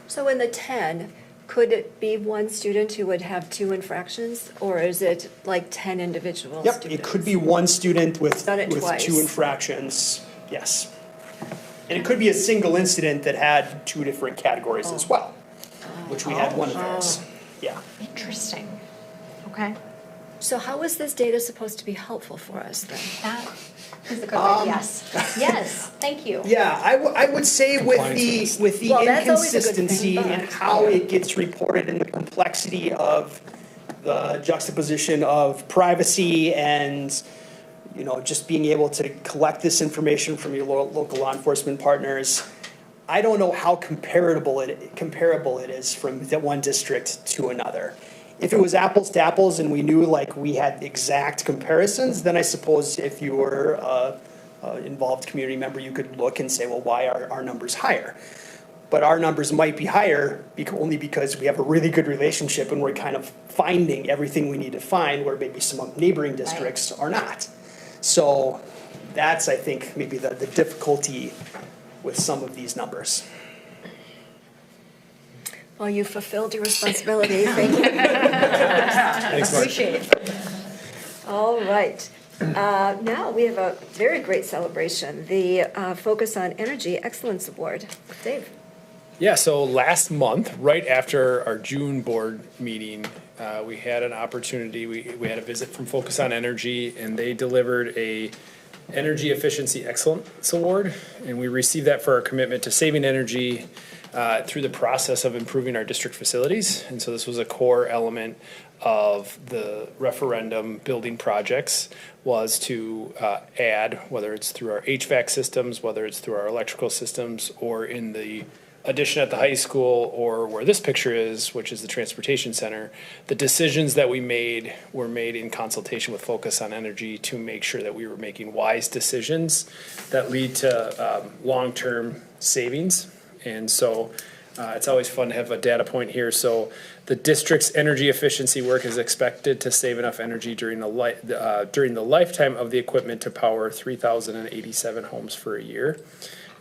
A: So in the 10, could it be one student who would have 2 infractions, or is it like 10 individual
H: yep,
A: students?
H: it could be one student with
A: Done it twice.
H: 2 infractions, yes. And it could be a single incident that had 2 different categories as well, which we had one of those. Yeah.
I: Interesting. Okay.
A: So how is this data supposed to be helpful for us then?
I: That is a good word. Yes. Yes. Thank you.
H: Yeah, I would say with
C: Compliance
H: the
A: Well, that's always a good thing,
H: inconsistency
A: but-
H: and how it gets reported and the complexity of the juxtaposition of privacy and, you know, just being able to collect this information from your local law enforcement partners, I don't know how comparable it is from that one district to another. If it was apples to apples and we knew like we had exact comparisons, then I suppose if you were an involved community member, you could look and say, well, why are our numbers higher? But our numbers might be higher only because we have a really good relationship and we're kind of finding everything we need to find, where maybe some neighboring districts are not. So that's, I think, maybe the difficulty with some of these numbers.
A: Well, you fulfilled your responsibility. Thank you.
C: Thanks, Mark.
I: Appreciate it.
A: All right. Now we have a very great celebration, the Focus on Energy Excellence Award. Dave.
C: Yeah, so last month, right after our June board meeting, we had an opportunity, we had a visit from Focus on Energy, and they delivered a Energy Efficiency Excellence Award, and we received that for our commitment to saving energy through the process of improving our district facilities. And so this was a core element of the referendum building projects, was to add, whether it's through our HVAC systems, whether it's through our electrical systems, or in the addition at the high school, or where this picture is, which is the transportation center. The decisions that we made were made in consultation with Focus on Energy to make sure that we were making wise decisions that lead to long-term savings. And so it's always fun to have a data point here. So the district's energy efficiency work is expected to save enough energy during the lifetime of the equipment to power 3,087 homes for a year.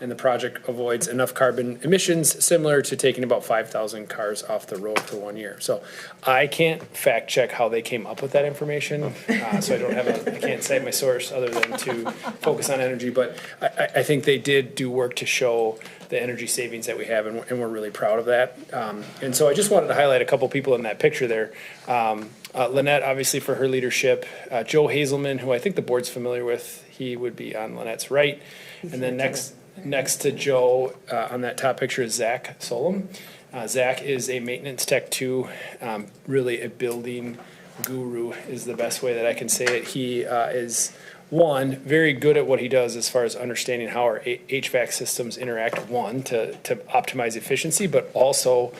C: and the project avoids enough carbon emissions similar to taking about 5,000 cars off the road for 1 year. So I can't fact check how they came up with that information, so I can't cite my source other than to focus on energy, but I think they did do work to show the energy savings that we have, and we're really proud of that. And so I just wanted to highlight a couple people in that picture there. Lynette, obviously, for her leadership. Joe Hazelman, who I think the board's familiar with, he would be on Lynette's right. And then next to Joe on that top picture is Zach Solom. Zach is a maintenance tech too, really a building guru is the best way that I can say it. He is very good at what he does as far as understanding how our HVAC systems interact, to optimize efficiency, but also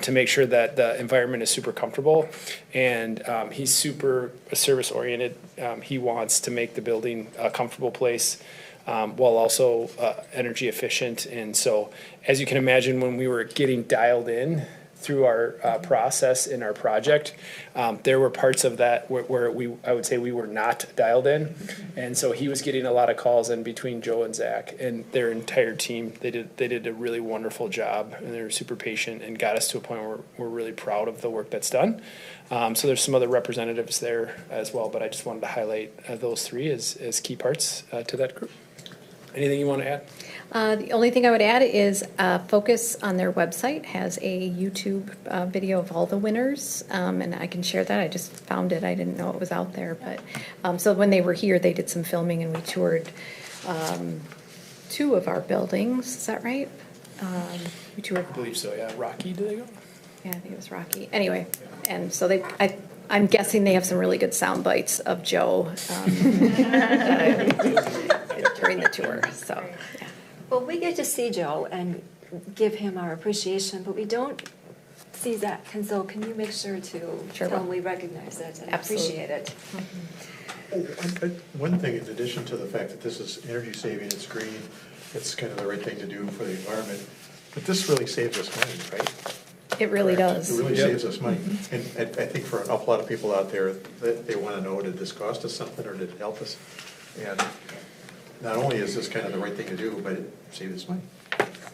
C: to make sure that the environment is super comfortable. And he's super service oriented. He wants to make the building a comfortable place while also energy efficient. And so, as you can imagine, when we were getting dialed in through our process in our project, there were parts of that where I would say we were not dialed in. And so he was getting a lot of calls in between Joe and Zach and their entire team. They did a really wonderful job, and they were super patient and got us to a point where we're really proud of the work that's done. So there's some other representatives there as well, but I just wanted to highlight those three as key parts to that group. Anything you want to add?
I: The only thing I would add is Focus on their website has a YouTube video of all the winners, and I can share that. I just found it. I didn't know it was out there. But so when they were here, they did some filming, and we toured 2 of our buildings. Is that right? We toured.
C: I believe so, yeah. Rocky, do they go?
I: Yeah, I think it was Rocky. Anyway, and so I'm guessing they have some really good sound bites of Joe during the tour. So, yeah.
A: Well, we get to see Joe and give him our appreciation, but we don't see Zach. And so can you make sure to tell him we recognize it and appreciate it?
G: One thing, in addition to the fact that this is energy saving, it's green, it's kind of the right thing to do for the environment, but this really saves us money, right?
I: It really
G: Correct.
I: does.
G: It really saves us money. And I think for an awful lot of people out there, they want to know, did this cost us something or did it help us? And not only is this kind of the right thing to do, but it saves us money.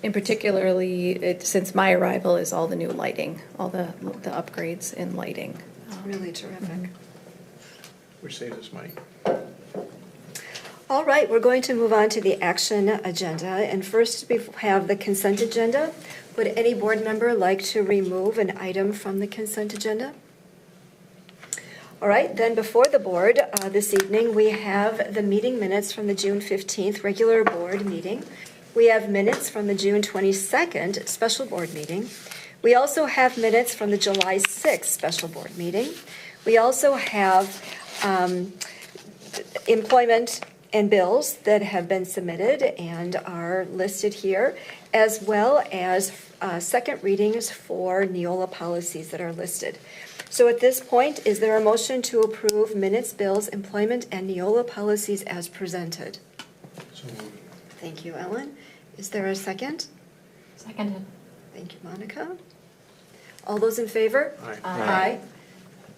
I: And particularly, since my arrival, is all the new lighting, all the upgrades in lighting.
A: Really terrific.
G: Which saves us money.
A: All right, we're going to move on to the action agenda. And first, we have the consent agenda. Would any board member like to remove an item from the consent agenda? All right, then before the board this evening, we have the meeting minutes from the June 15th regular board meeting. We have minutes from the June 22nd special board meeting. We also have minutes from the July 6th special board meeting. We also have employment and bills that have been submitted and are listed here, as well as second readings for Neola policies that are listed. So at this point, is there a motion to approve minutes, bills, employment, and Neola policies as presented?
G: So moved.
A: Thank you, Ellen. Is there a second?
F: Seconded.
A: Thank you, Monica. All those in favor?
G: Aye.
A: Aye.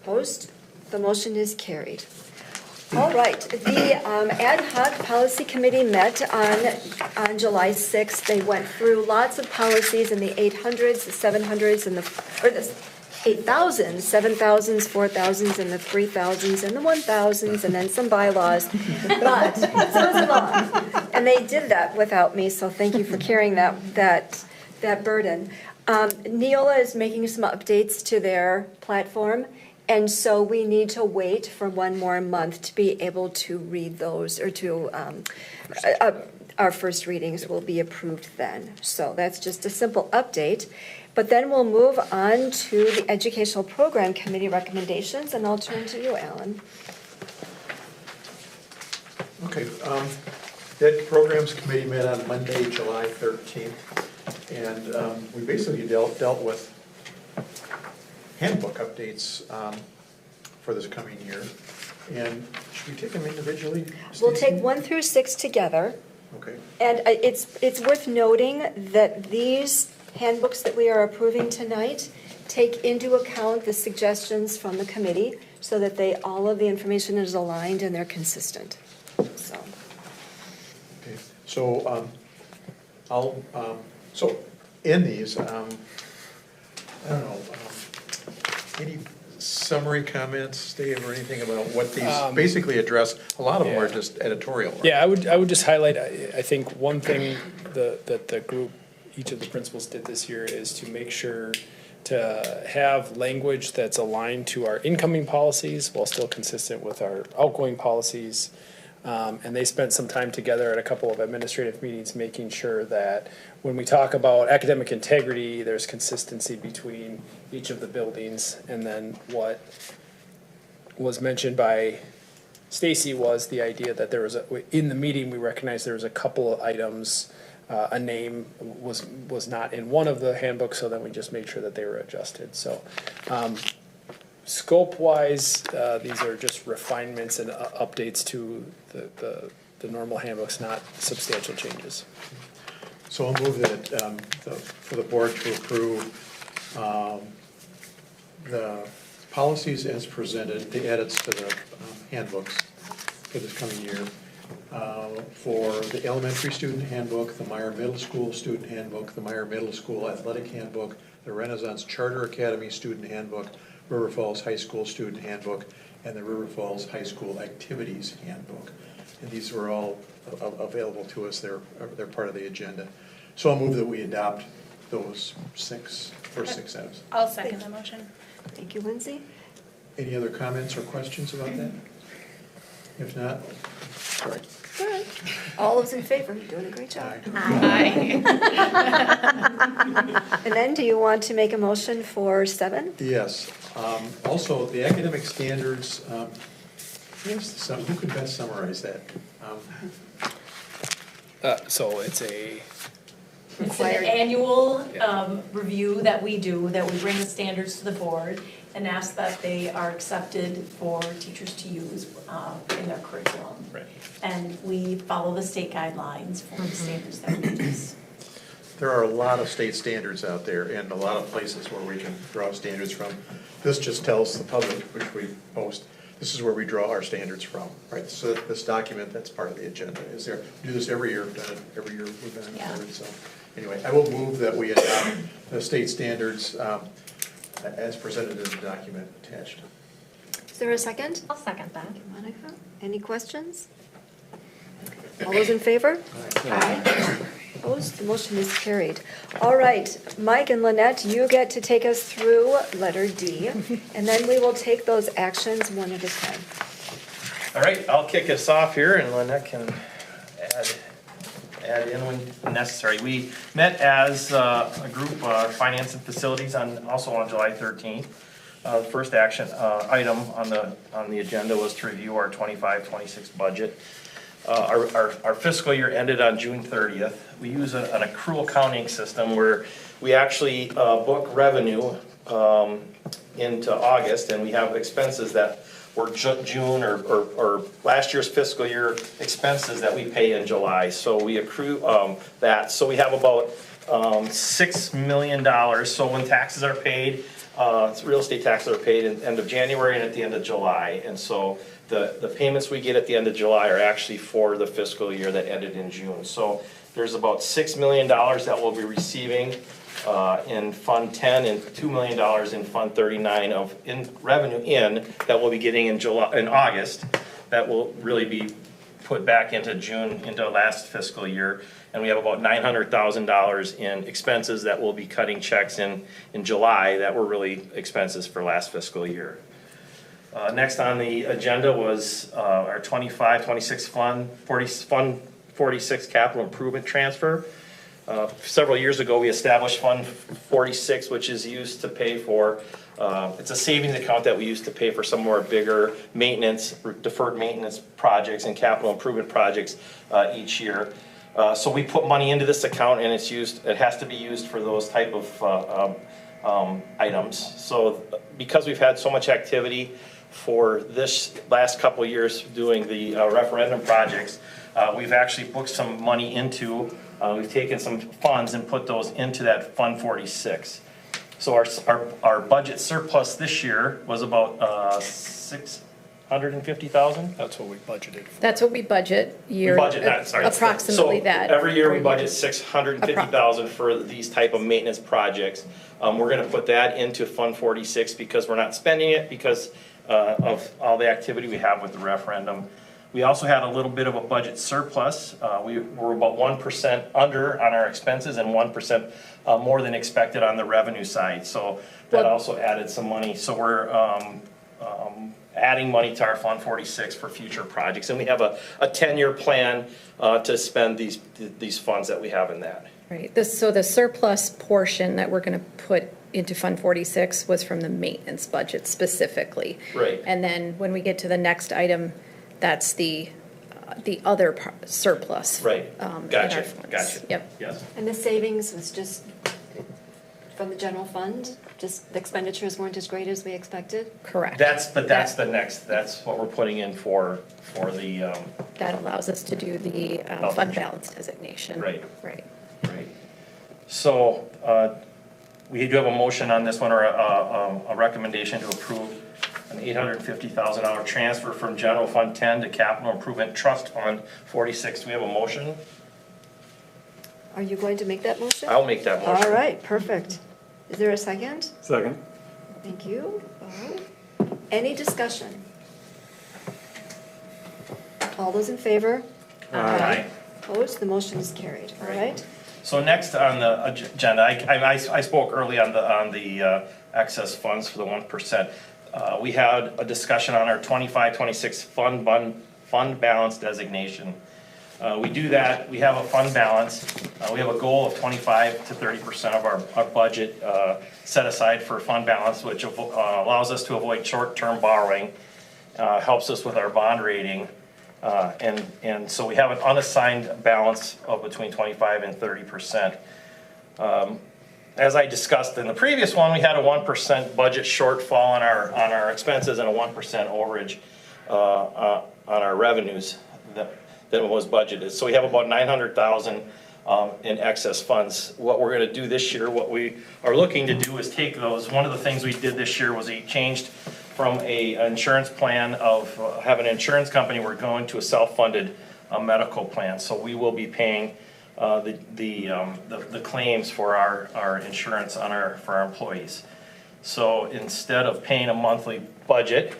A: Opposed? The motion is carried. All right, the ad hoc policy committee met on July 6th. They went through lots of policies in the 800s, the 700s, and the 8,000s, 7,000s, 4,000s, and the 3,000s, and the 1,000s, and then some bylaws. But so it's long. And they did that without me, so thank you for carrying that burden. Neola is making some updates to their platform, and so we need to wait for one more month to be able to read those, or to our first readings will be approved then. So that's just a simple update. But then we'll move on to the Educational Program Committee recommendations, and I'll turn to you, Alan.
G: Okay, Ed Programs Committee met on Monday, July 13th, and we basically dealt with handbook updates for this coming year. And should we take them individually?
A: We'll
G: Stacy?
A: take 1 through 6 together.
G: Okay.
A: And it's worth noting that these handbooks that we are approving tonight take into account the suggestions from the committee so that all of the information is aligned and they're consistent. So.
G: Okay. So I'll, so in these, I don't know, any summary comments, Dave, or anything about what these basically address? A lot of them are
C: yeah.
G: just editorial. Right?
C: Yeah, I would just highlight, I think one thing that the group, each of the principals did this year is to make sure to have language that's aligned to our incoming policies while still consistent with our outgoing policies. And they spent some time together at a couple of administrative meetings, making sure that when we talk about academic integrity, there's consistency between each of the buildings. And then what was mentioned by Stacy was the idea that there was in the meeting, we recognized there was a couple of items, a name was not in one of the handbooks, so then we just made sure that they were adjusted. So, scope-wise, these are just refinements and updates to the normal handbooks, not substantial changes.
G: So I'll move that, for the board to approve the policies as presented, the edits to the handbooks for this coming year. For the elementary student handbook, the Meyer Middle School student handbook, the Meyer Middle School athletic handbook, the Renaissance Charter Academy student handbook, River Falls High School student handbook, and the River Falls High School activities handbook. And these were all available to us. They're part of the agenda. So I'll move that we adopt those first six items.
J: I'll second the motion.
A: Thank you, Lindsay.
G: Any other comments or questions about that? If not, sorry.
A: Good. All those in favor, you're doing a great job.
G: Aye.
A: And then, do you want to make a motion for 7?
G: Yes. Also, the academic standards, who could best summarize that?
C: So it's a,
J: It's an
A: Required.
J: annual review that we do, that we bring the standards to the board and ask that they are accepted for teachers to use in their curriculum.
C: right.
J: And we follow the state guidelines for the standards that we use.
G: There are a lot of state standards out there and a lot of places where we can draw standards from. This just tells the public, which we post, this is where we draw our standards from, right? So this document, that's part of the agenda, is there. We do this every year, we've done it every year we've been
J: Yeah.
G: included, so. Anyway, I will move that we adopt the state standards as presented in the document attached.
A: Is there a second?
I: I'll second that.
A: Monica, any questions? All those in favor? Aye. Opposed? The motion is carried. All right, Mike and Lynette, you get to take us through letter D, and then we will take those actions one at a time.
B: All right, I'll kick us off here and Lynette can add in when necessary. We met as a group, Finance and Facilities, also on July 13th. The first action item on the agenda was to review our 25-26 budget. Our fiscal year ended on June 30th. We use an accrual counting system where we actually book revenue into August, and we have expenses that were June or last year's fiscal year expenses that we pay in July. So we accrue that. So we have about $6 million. So when taxes are paid, real estate taxes are paid at the end of January and at the end of July. And so the payments we get at the end of July are actually for the fiscal year that ended in June. So there's about $6 million that we'll be receiving in Fund 10 and $2 million in Fund 39 of revenue that we'll be getting in August, that will really be put back into June, into last fiscal year. And we have about $900,000 in expenses that we'll be cutting checks in July that were really expenses for last fiscal year. Next on the agenda was our 25-26 Fund 46 capital improvement transfer. Several years ago, we established Fund 46, which is used to pay for, it's a savings account that we use to pay for some more bigger maintenance, deferred maintenance projects and capital improvement projects each year. So we put money into this account, and it has to be used for those type of items. So because we've had so much activity for this last couple of years doing the referendum projects, we've actually booked some money into, we've taken some funds and put those into that Fund 46. So our budget surplus this year was about 650,000?
C: That's what we budgeted for.
I: That's what we budget
B: We
I: year.
B: budget that, sorry.
I: Approximately
B: So
I: that.
B: every year we budget 650,000 for these type of maintenance projects. We're gonna put that into Fund 46 because we're not spending it because of all the activity we have with the referendum. We also had a little bit of a budget surplus. We were about 1% under on our expenses and 1% more than expected on the revenue side. So that
I: Well-
B: also added some money. So we're adding money to our Fund 46 for future projects. And we have a 10-year plan to spend these funds that we have in that.
I: Right, so the surplus portion that we're gonna put into Fund 46 was from the maintenance budget specifically.
B: Right.
I: And then when we get to the next item, that's the other surplus.
B: Right,
I: in our
B: gotcha,
I: funds.
B: gotcha.
I: Yep,
B: Yes.
A: And the savings was just from the general fund? Just the expenditures weren't as great as we expected?
I: correct.
B: That's the next, that's what we're putting in for the,
I: That allows us to do the
B: Health
I: fund
B: insurance.
I: balance designation.
B: Right.
I: Right.
B: right. So, we do have a motion on this one, or a recommendation to approve an $850,000 transfer from General Fund 10 to Capital Improvement Trust Fund 46. Do we have a motion?
A: Are you going to make that motion?
B: I'll make that motion.
A: All right, perfect. Is there a second?
E: Second.
A: Thank you. Bob. Any discussion? All those in favor?
B: Aye.
A: Opposed? The motion is carried. All right.
B: So next on the agenda, I spoke early on the excess funds for the 1%. We had a discussion on our 25-26 fund balance designation. We do that, we have a fund balance, we have a goal of 25 to 30% of our budget set aside for fund balance, which allows us to avoid short-term borrowing, helps us with our bond rating. And so we have an unassigned balance of between 25 and 30%. As I discussed in the previous one, we had a 1% budget shortfall on our expenses and a 1% overage on our revenues that was budgeted. So we have about 900,000 in excess funds. What we're gonna do this year, what we are looking to do is take those. One of the things we did this year was we changed from an insurance plan of having an insurance company, we're going to a self-funded medical plan. So we will be paying the claims for our insurance for our employees. So instead of paying a monthly budget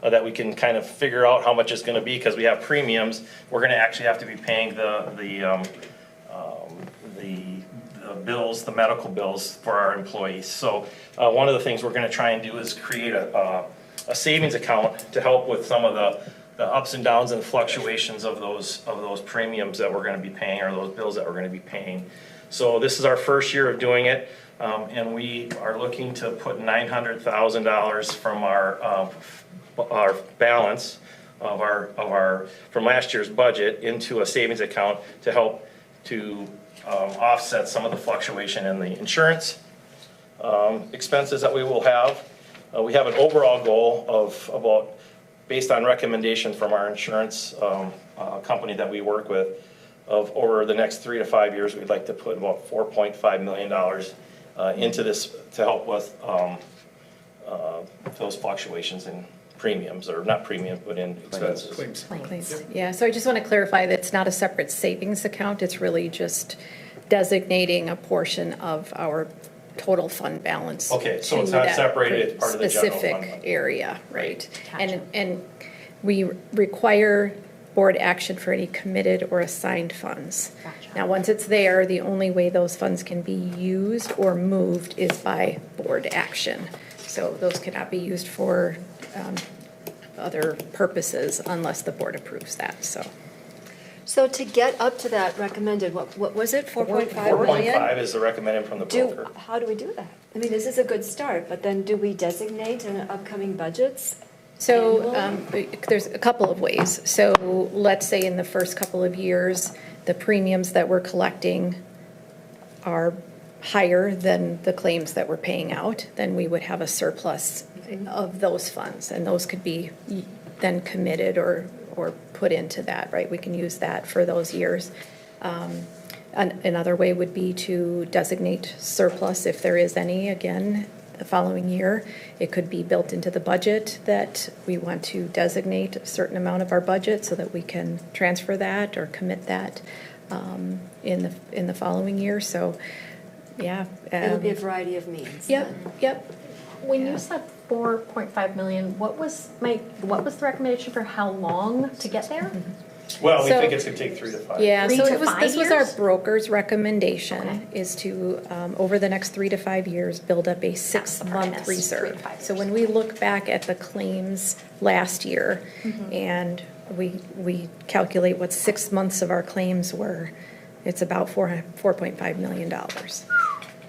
B: that we can kind of figure out how much it's gonna be because we have premiums, we're gonna actually have to be paying the bills, the medical bills for our employees. So one of the things we're gonna try and do is create a savings account to help with some of the ups and downs and fluctuations of those premiums that we're gonna be paying, or those bills that we're gonna be paying. So this is our first year of doing it, and we are looking to put $900,000 from our balance from last year's budget into a savings account to help to offset some of the fluctuation in the insurance expenses that we will have. We have an overall goal of about, based on recommendation from our insurance company that we work with, of over the next 3 to 5 years, we'd like to put about $4.5 million into this to help with those fluctuations in premiums, or not premiums, but in expenses.
C: Claims.
I: Please. Yeah, so I just want to clarify that it's not a separate savings account, it's really just designating a portion of our total fund balance.
B: Okay, so
I: to
B: it's not
I: that
B: separated, it's part of the general fund
I: Specific
B: budget.
I: area, right.
F: Gotcha.
I: And we require board action for any committed or assigned funds.
F: Gotcha.
I: Now, once it's there, the only way those funds can be used or moved is by board action. So those cannot be used for other purposes unless the board approves that, so.
A: So to get up to that recommended, what was it, 4.5 million?
B: 4.5 is the recommended from the broker.
A: How do we do that? I mean, this is a good start, but then do we designate in upcoming budgets?
I: So
A: Annually?
I: there's a couple of ways. So let's say in the first couple of years, the premiums that we're collecting are higher than the claims that we're paying out, then we would have a surplus of those funds. And those could be then committed or put into that, right? We can use that for those years. Another way would be to designate surplus, if there is any, again, the following year. It could be built into the budget that we want to designate a certain amount of our budget so that we can transfer that or commit that in the following year. So, yeah.
A: It'll be a variety of means.
I: Yep, yep.
K: When
A: Yeah.
K: you said 4.5 million, what was the recommendation for how long to get there?
B: Well, we
I: So-
B: think it's gonna take 3 to 5.
I: Yeah,
K: 3
I: so
K: to
I: it was,
K: 5
I: this was our
K: years?
I: broker's recommendation,
K: Okay.
I: is to, over the next 3 to 5 years, build up a
K: Yes,
I: 6-month
K: 3 to
I: reserve.
K: 5
I: So
K: years.
I: when we look back at the claims last year, and we calculate what 6 months of our claims were, it's about $4.5 million.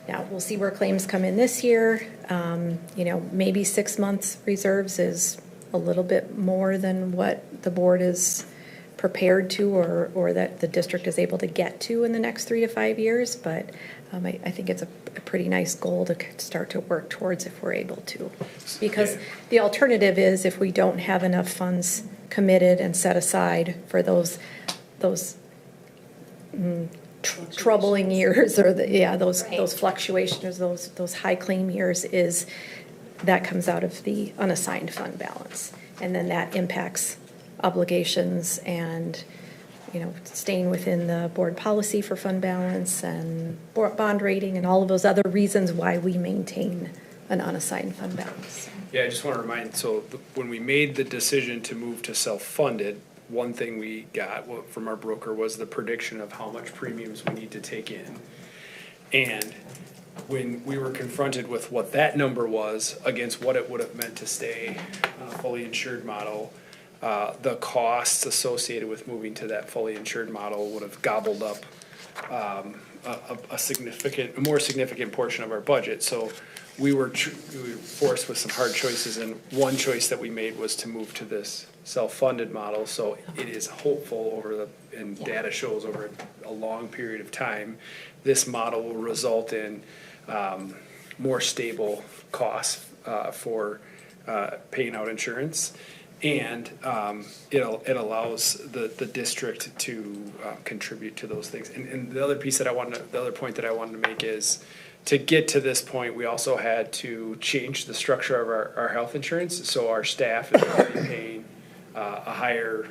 I: Now, we'll see where claims come in this year. You know, maybe 6 months reserves is a little bit more than what the board is prepared to, or that the district is able to get to in the next 3 to 5 years. But I think it's a pretty nice goal to start to work towards if we're able to. Because the alternative is, if we don't have enough funds committed and set aside for those troubling years, or those fluctuations, those high claim years, is that comes out of the unassigned fund balance. And then that impacts obligations and, you know, staying within the board policy for fund balance and bond rating and all of those other reasons why we maintain an unassigned fund balance.
C: Yeah, I just want to remind, so when we made the decision to move to self-funded, one thing we got from our broker was the prediction of how much premiums we need to take in. And when we were confronted with what that number was against what it would have meant to stay on a fully insured model, the costs associated with moving to that fully insured model would have gobbled up a more significant portion of our budget. So we were forced with some hard choices, and one choice that we made was to move to this self-funded model. So it is hopeful and data shows over a long period of time, this model will result in more stable costs for paying out insurance. And it allows the district to contribute to those things. And the other piece that the other point that I wanted to make is, to get to this point, we also had to change the structure of our health insurance. So our staff is already paying a higher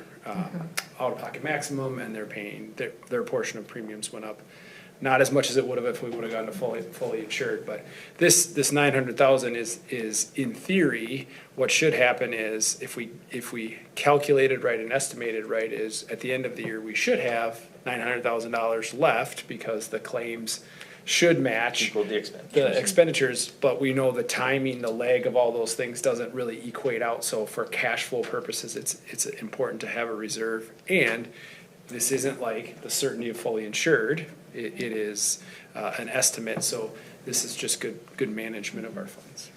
C: out-of-pocket maximum, and they're paying, their portion of premiums went up. Not as much as it would have if we would have gone to fully insured, but this 900,000 is in theory, what should happen is, if we calculated right and estimated right, is at the end of the year, we should have $900,000 left, because the claims should match
B: Equal the expenditures.
C: the expenditures, but we know the timing, the lag of all those things doesn't really equate out. So for cash flow purposes, it's important to have a reserve. And this isn't like the certainty of fully insured. It is an estimate. So this is just good management of our funds.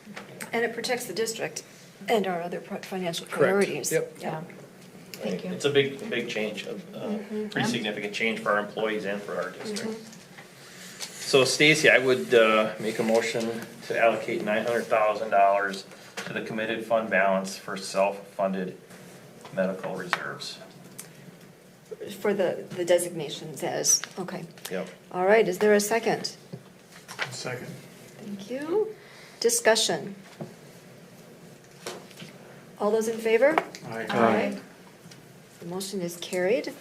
A: And it protects the district and our other financial
C: Correct.
A: priorities.
C: Yep.
K: Yeah. Thank you.
B: It's a big change, pretty significant change for our employees and for our district. So Stacy, I would make a motion to allocate $900,000 to the committed fund balance for self-funded medical reserves.
A: For the designations as, okay.
B: Yep.
A: All right, is there a second?
G: Second.
A: Thank you. Discussion. All those in favor?
G: Aye.
A: The motion is carried.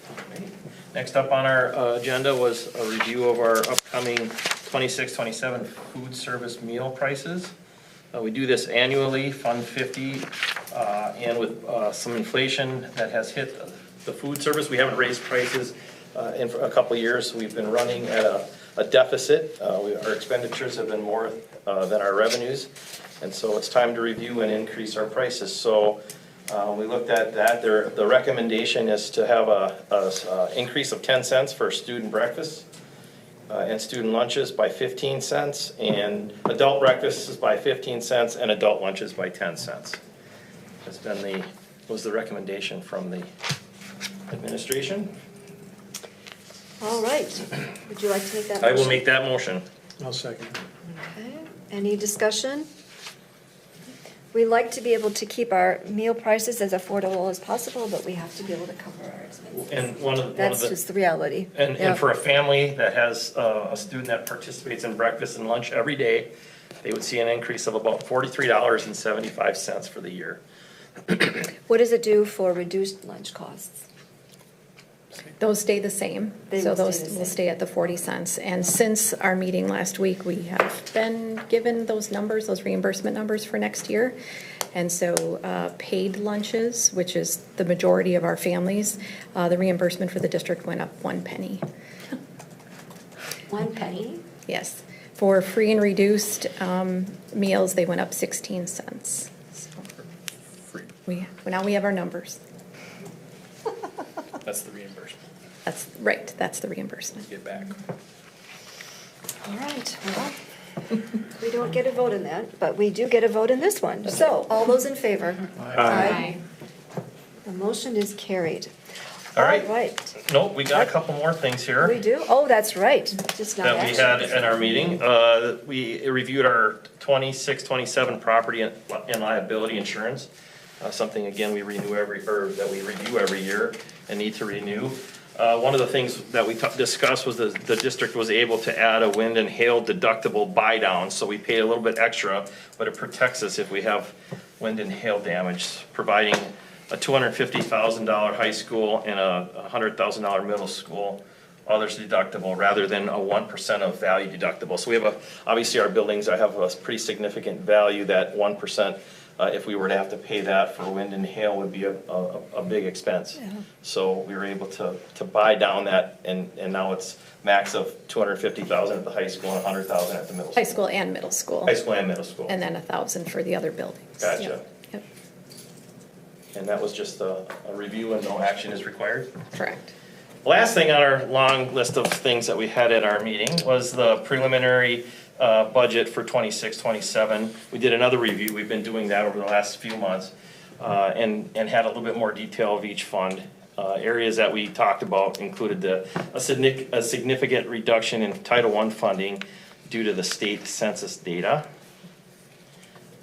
B: Next up on our agenda was a review of our upcoming 26-27 food service meal prices. We do this annually, Fund 50, and with some inflation that has hit the food service, we haven't raised prices in a couple of years. We've been running at a deficit. Our expenditures have been more than our revenues, and so it's time to review and increase our prices. So we looked at that. The recommendation is to have a increase of 10 cents for student breakfast and student lunches by 15 cents, and adult breakfasts by 15 cents, and adult lunches by 10 cents. Was the recommendation from the administration.
A: All right. Would you like to make that
B: I
A: motion?
B: will make that motion.
G: I'll second.
A: Okay. Any discussion? We like to be able to keep our meal prices as affordable as possible, but we have to be able to cover our expenses.
B: And one of
A: That's
B: the.
A: just the reality.
B: And
A: Yeah.
B: for a family that has a student that participates in breakfast and lunch every day, they would see an increase of about $43.75 for the year.
A: What does it do for reduced lunch costs?
I: Those stay the same.
A: They
I: So
A: will stay
I: those
A: the
I: will
A: same.
I: stay at the 40 cents. And since our meeting last week, we have been given those numbers, those reimbursement numbers for next year. And so paid lunches, which is the majority of our families, the reimbursement for the district went up 1 penny.
A: 1 penny?
I: Yes. For free and reduced meals, they went up 16 cents. So now we have our numbers.
C: That's the reimbursement.
I: That's right, that's the reimbursement.
C: Get back.
A: All right, well, we don't get a vote in that, but we do get a vote in this one. So, all those in favor? Aye. The motion is carried.
B: All right.
A: Right,
B: Nope, we got a couple more things here.
A: we do? Oh, that's right, just not
B: That we
A: action.
B: had in our meeting. We reviewed our 26, 27 property and liability insurance. Something, again, we review every year and need to renew. One of the things that we discussed was the district was able to add a wind and hail deductible buy down. So we paid a little bit extra, but it protects us if we have wind and hail damage, providing a $250,000 high school and a $100,000 middle school others deductible rather than a 1% of value deductible. So we have obviously our buildings have a pretty significant value. That 1%, if we were to have to pay that for wind and hail, would be a big expense.
A: Yeah.
B: So we were able to buy down that, and now it's max of $250,000 at the high school and $100,000 at the middle school.
I: High school and middle school.
B: High school and middle school.
I: And then 1,000 for the other buildings.
B: Gotcha.
I: Yep,
B: And that was just a review and no action is required.
I: correct.
B: Last thing on our long list of things that we had at our meeting was the preliminary budget for 26, 27. We did another review, we've been doing that over the last few months, and had a little bit more detail of each fund. Areas that we talked about included a significant reduction in Title I funding due to the state census data.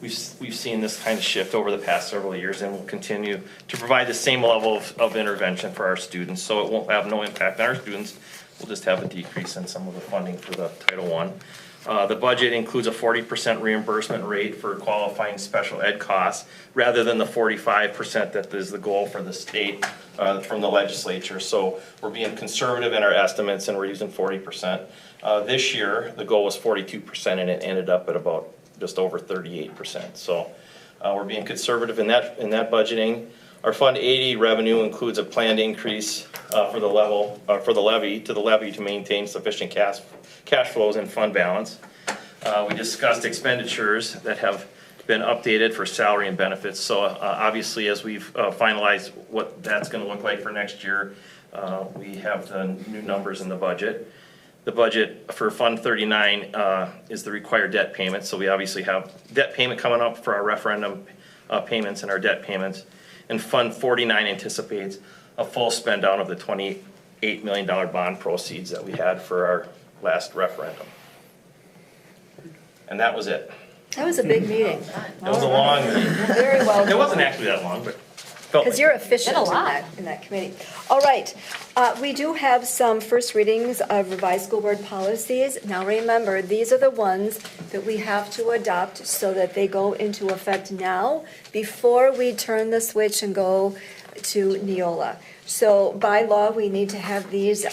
B: We've seen this kind of shift over the past several years, and will continue to provide the same level of intervention for our students. So it won't have no impact on our students. We'll just have a decrease in some of the funding for the Title I. The budget includes a 40% reimbursement rate for qualifying special ed costs, rather than the 45% that is the goal for the state from the legislature. So we're being conservative in our estimates, and we're using 40%. This year, the goal was 42%, and it ended up at about just over 38%. So we're being conservative in that budgeting. Our Fund 80 revenue includes a planned increase for the levy to maintain sufficient cash flows and fund balance. We discussed expenditures that have been updated for salary and benefits. So obviously, as we've finalized what that's going to look like for next year, we have the new numbers in the budget. The budget for Fund 39 is the required debt payment. So we obviously have debt payment coming up for our referendum payments and our debt payments. And Fund 49 anticipates a full spend down of the $28 million bond proceeds that we had for our last referendum. And that was it.
A: That was a big meeting.
B: It was a long meeting.
A: Very well
B: It wasn't actually that long, but felt
A: Because
B: like
A: you're
B: it.
A: efficient
J: Did a lot.
A: in that committee. All right, we do have some first readings of revised school board policies. Now remember, these are the ones that we have to adopt so that they go into effect now before we turn the switch and go to Neola. So by law, we need to have these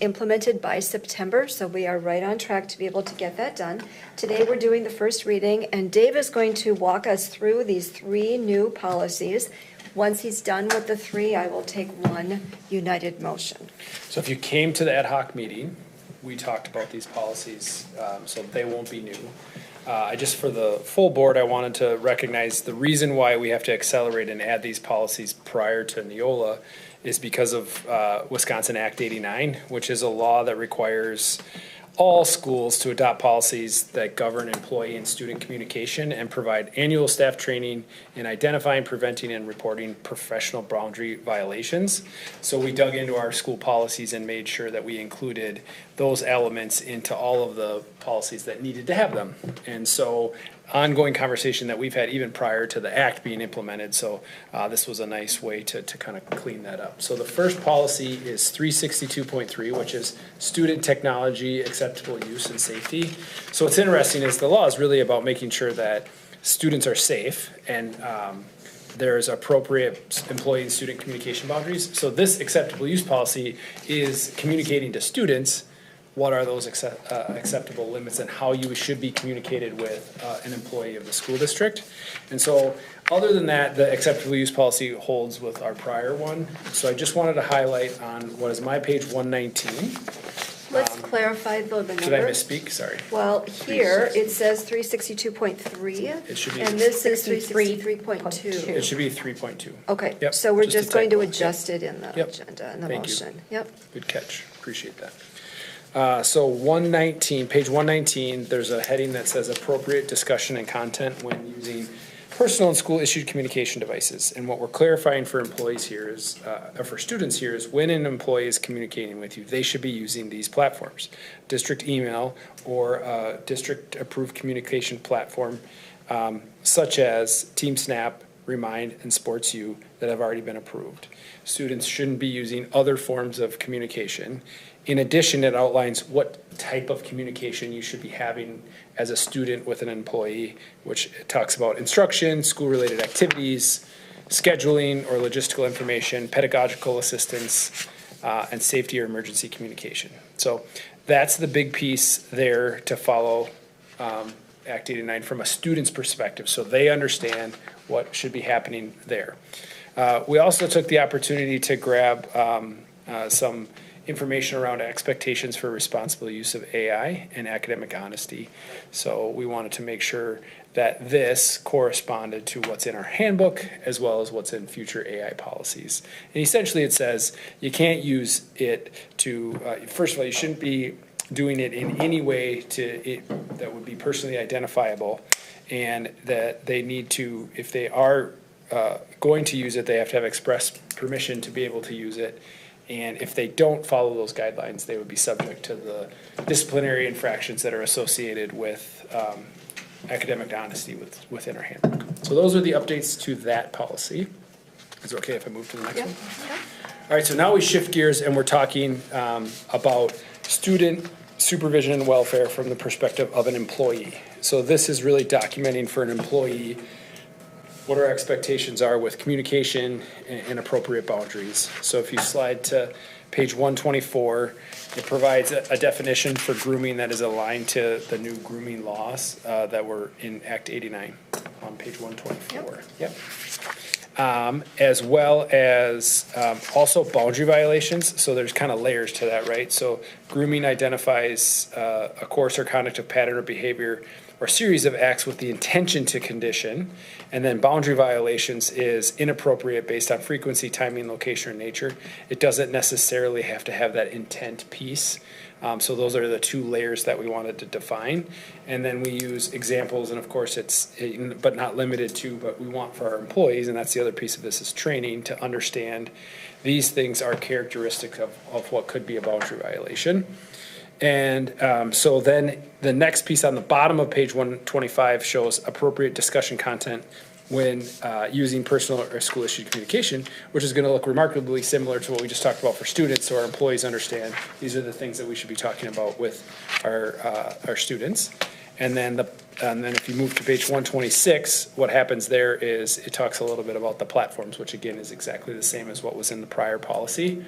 A: implemented by September, so we are right on track to be able to get that done. Today, we're doing the first reading, and Dave is going to walk us through these 3 new policies. Once he's done with the 3, I will take one united motion.
C: So if you came to the ad hoc meeting, we talked about these policies, so they won't be new. For the full board, I wanted to recognize the reason why we have to accelerate and add these policies prior to Neola is because of Wisconsin Act 89, which is a law that requires all schools to adopt policies that govern employee and student communication and provide annual staff training in identifying, preventing, and reporting professional boundary violations. So we dug into our school policies and made sure that we included those elements into all of the policies that needed to have them. And so ongoing conversation that we've had even prior to the act being implemented. So this was a nice way to kind of clean that up. So the first policy is 362.3, which is student technology, acceptable use and safety. So what's interesting is the law is really about making sure that students are safe and there's appropriate employee and student communication boundaries. So this acceptable use policy is communicating to students what are those acceptable limits and how you should be communicated with an employee of the school district. And so other than that, the acceptable use policy holds with our prior one. So I just wanted to highlight on what is my page 119.
A: Let's clarify though the number.
C: Did I misspeak? Sorry.
A: Well, here it says 362.3.
C: It should be.
A: And this is 363.2.
C: It should be 3.2.
A: Okay,
C: Yep,
A: so we're
C: just a
A: just going to
C: typo.
A: adjust it in the
C: Yep.
A: agenda, in the
C: Thank you.
A: motion. Yep.
C: Good catch. Appreciate that. So 119, page 119, there's a heading that says appropriate discussion and content when using personal and school issued communication devices. And what we're clarifying for employees here is, or for students here is when an employee is communicating with you, they should be using these platforms. District email or district approved communication platform such as TeamSnap, Remind, and SportsU that have already been approved. Students shouldn't be using other forms of communication. In addition, it outlines what type of communication you should be having as a student with an employee, which talks about instruction, school-related activities, scheduling or logistical information, pedagogical assistance, and safety or emergency communication. So that's the big piece there to follow Act 89 from a student's perspective, so they understand what should be happening there. We also took the opportunity to grab some information around expectations for responsible use of AI and academic honesty. So we wanted to make sure that this corresponded to what's in our handbook as well as what's in future AI policies. And essentially it says you can't use it to, first of all, you shouldn't be doing it in any way that would be personally identifiable, and that they need to, if they are going to use it, they have to have express permission to be able to use it. And if they don't follow those guidelines, they would be subject to the disciplinary infractions that are associated with academic honesty within our handbook. So those are the updates to that policy. Is it okay if I move to the next one? All right, so now we shift gears and we're talking about student supervision and welfare from the perspective of an employee. So this is really documenting for an employee what our expectations are with communication and appropriate boundaries. So if you slide to page 124, it provides a definition for grooming that is aligned to the new grooming laws that were in Act 89 on page 124. Yep. As well as also boundary violations. So there's kind of layers to that, right? So grooming identifies a course or conduct of pattern or behavior or series of acts with the intention to condition. And then boundary violations is inappropriate based on frequency, timing, location, or nature. It doesn't necessarily have to have that intent piece. So those are the two layers that we wanted to define. And then we use examples, and of course it's, but not limited to, but we want for our employees, and that's the other piece of this, is training to understand these things are characteristic of what could be a boundary violation. And so then the next piece on the bottom of page 125 shows appropriate discussion content when using personal or school issued communication, which is going to look remarkably similar to what we just talked about for students, so our employees understand these are the things that we should be talking about with our students. And then if you move to page 126, what happens there is it talks a little bit about the platforms, which again is exactly the same as what was in the prior policy.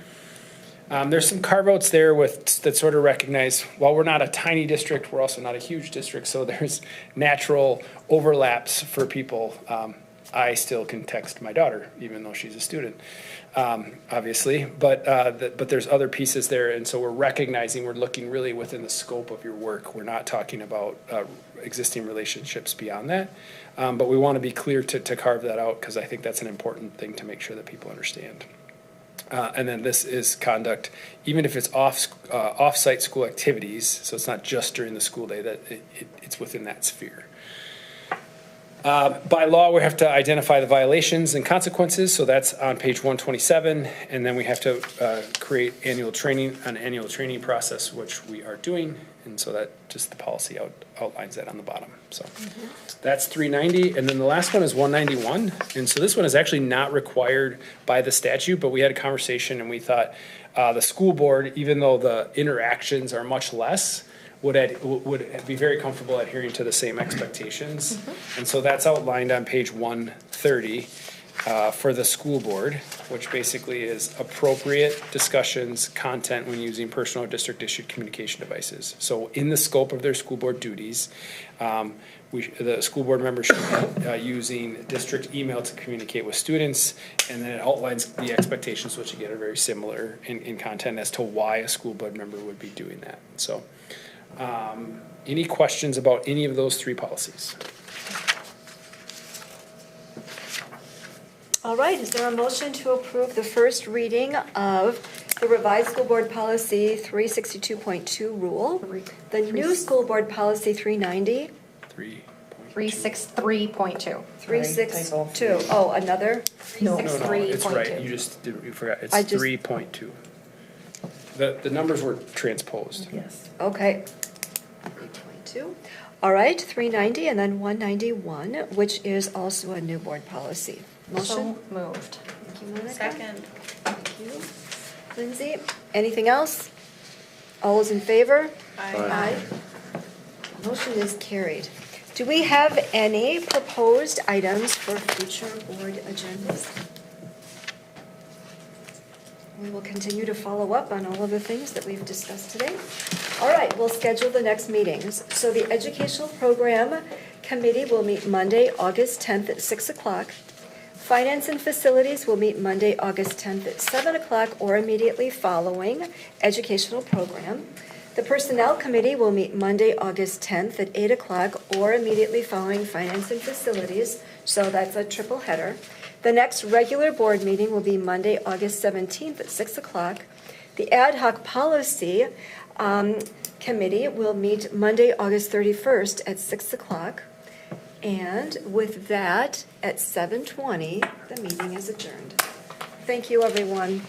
C: There's some carve-outs there that sort of recognize, while we're not a tiny district, we're also not a huge district, so there's natural overlaps for people. I still can text my daughter, even though she's a student, obviously, but there's other pieces there, and so we're recognizing, we're looking really within the scope of your work. We're not talking about existing relationships beyond that, but we want to be clear to carve that out, because I think that's an important thing to make sure that people understand. And then this is conduct, even if it's off-site school activities, so it's not just during the school day, that it's within that sphere. By law, we have to identify the violations and consequences, so that's on page 127. And then we have to create an annual training process, which we are doing. And so that, just the policy outlines that on the bottom. So that's 390. And then the last one is 191. And so this one is actually not required by the statute, but we had a conversation and we thought the school board, even though the interactions are much less, would be very comfortable adhering to the same expectations. And so that's outlined on page 130 for the school board, which basically is appropriate discussions, content when using personal or district issued communication devices. So in the scope of their school board duties, the school board members should be using district email to communicate with students, and then it outlines the expectations, which again are very similar in content as to why a school board member would be doing that. So any questions about any of those three policies?
A: All right, is there a motion to approve the first reading of the revised school board policy 362.2 rule, the new school board policy 390,
K: 363.2.
A: 362, oh, another?
C: No, it's right, you forgot, it's 3.2. The numbers were transposed.
J: Yes.
A: Okay. 3.2. All right, 390 and then 191, which is also a new board policy. Motion?
K: So moved.
A: Thank you, Monica.
F: Second.
A: Thank you. Lindsay, anything else? All those in favor? Aye. Motion is carried. Do we have any proposed items for future board agendas? We will continue to follow up on all of the things that we've discussed today. All right, we'll schedule the next meetings. So the Educational Program Committee will meet Monday, August 10th at 6 o'clock. Finance and Facilities will meet Monday, August 10th at 7 o'clock or immediately following Educational Program. The Personnel Committee will meet Monday, August 10th at 8 o'clock or immediately following Finance and Facilities, so that's a triple header. The next regular board meeting will be Monday, August 17th at 6 o'clock. The Ad Hoc Policy Committee will meet Monday, August 31st at 6 o'clock. And with that, at 7:20, the meeting is adjourned. Thank you, everyone.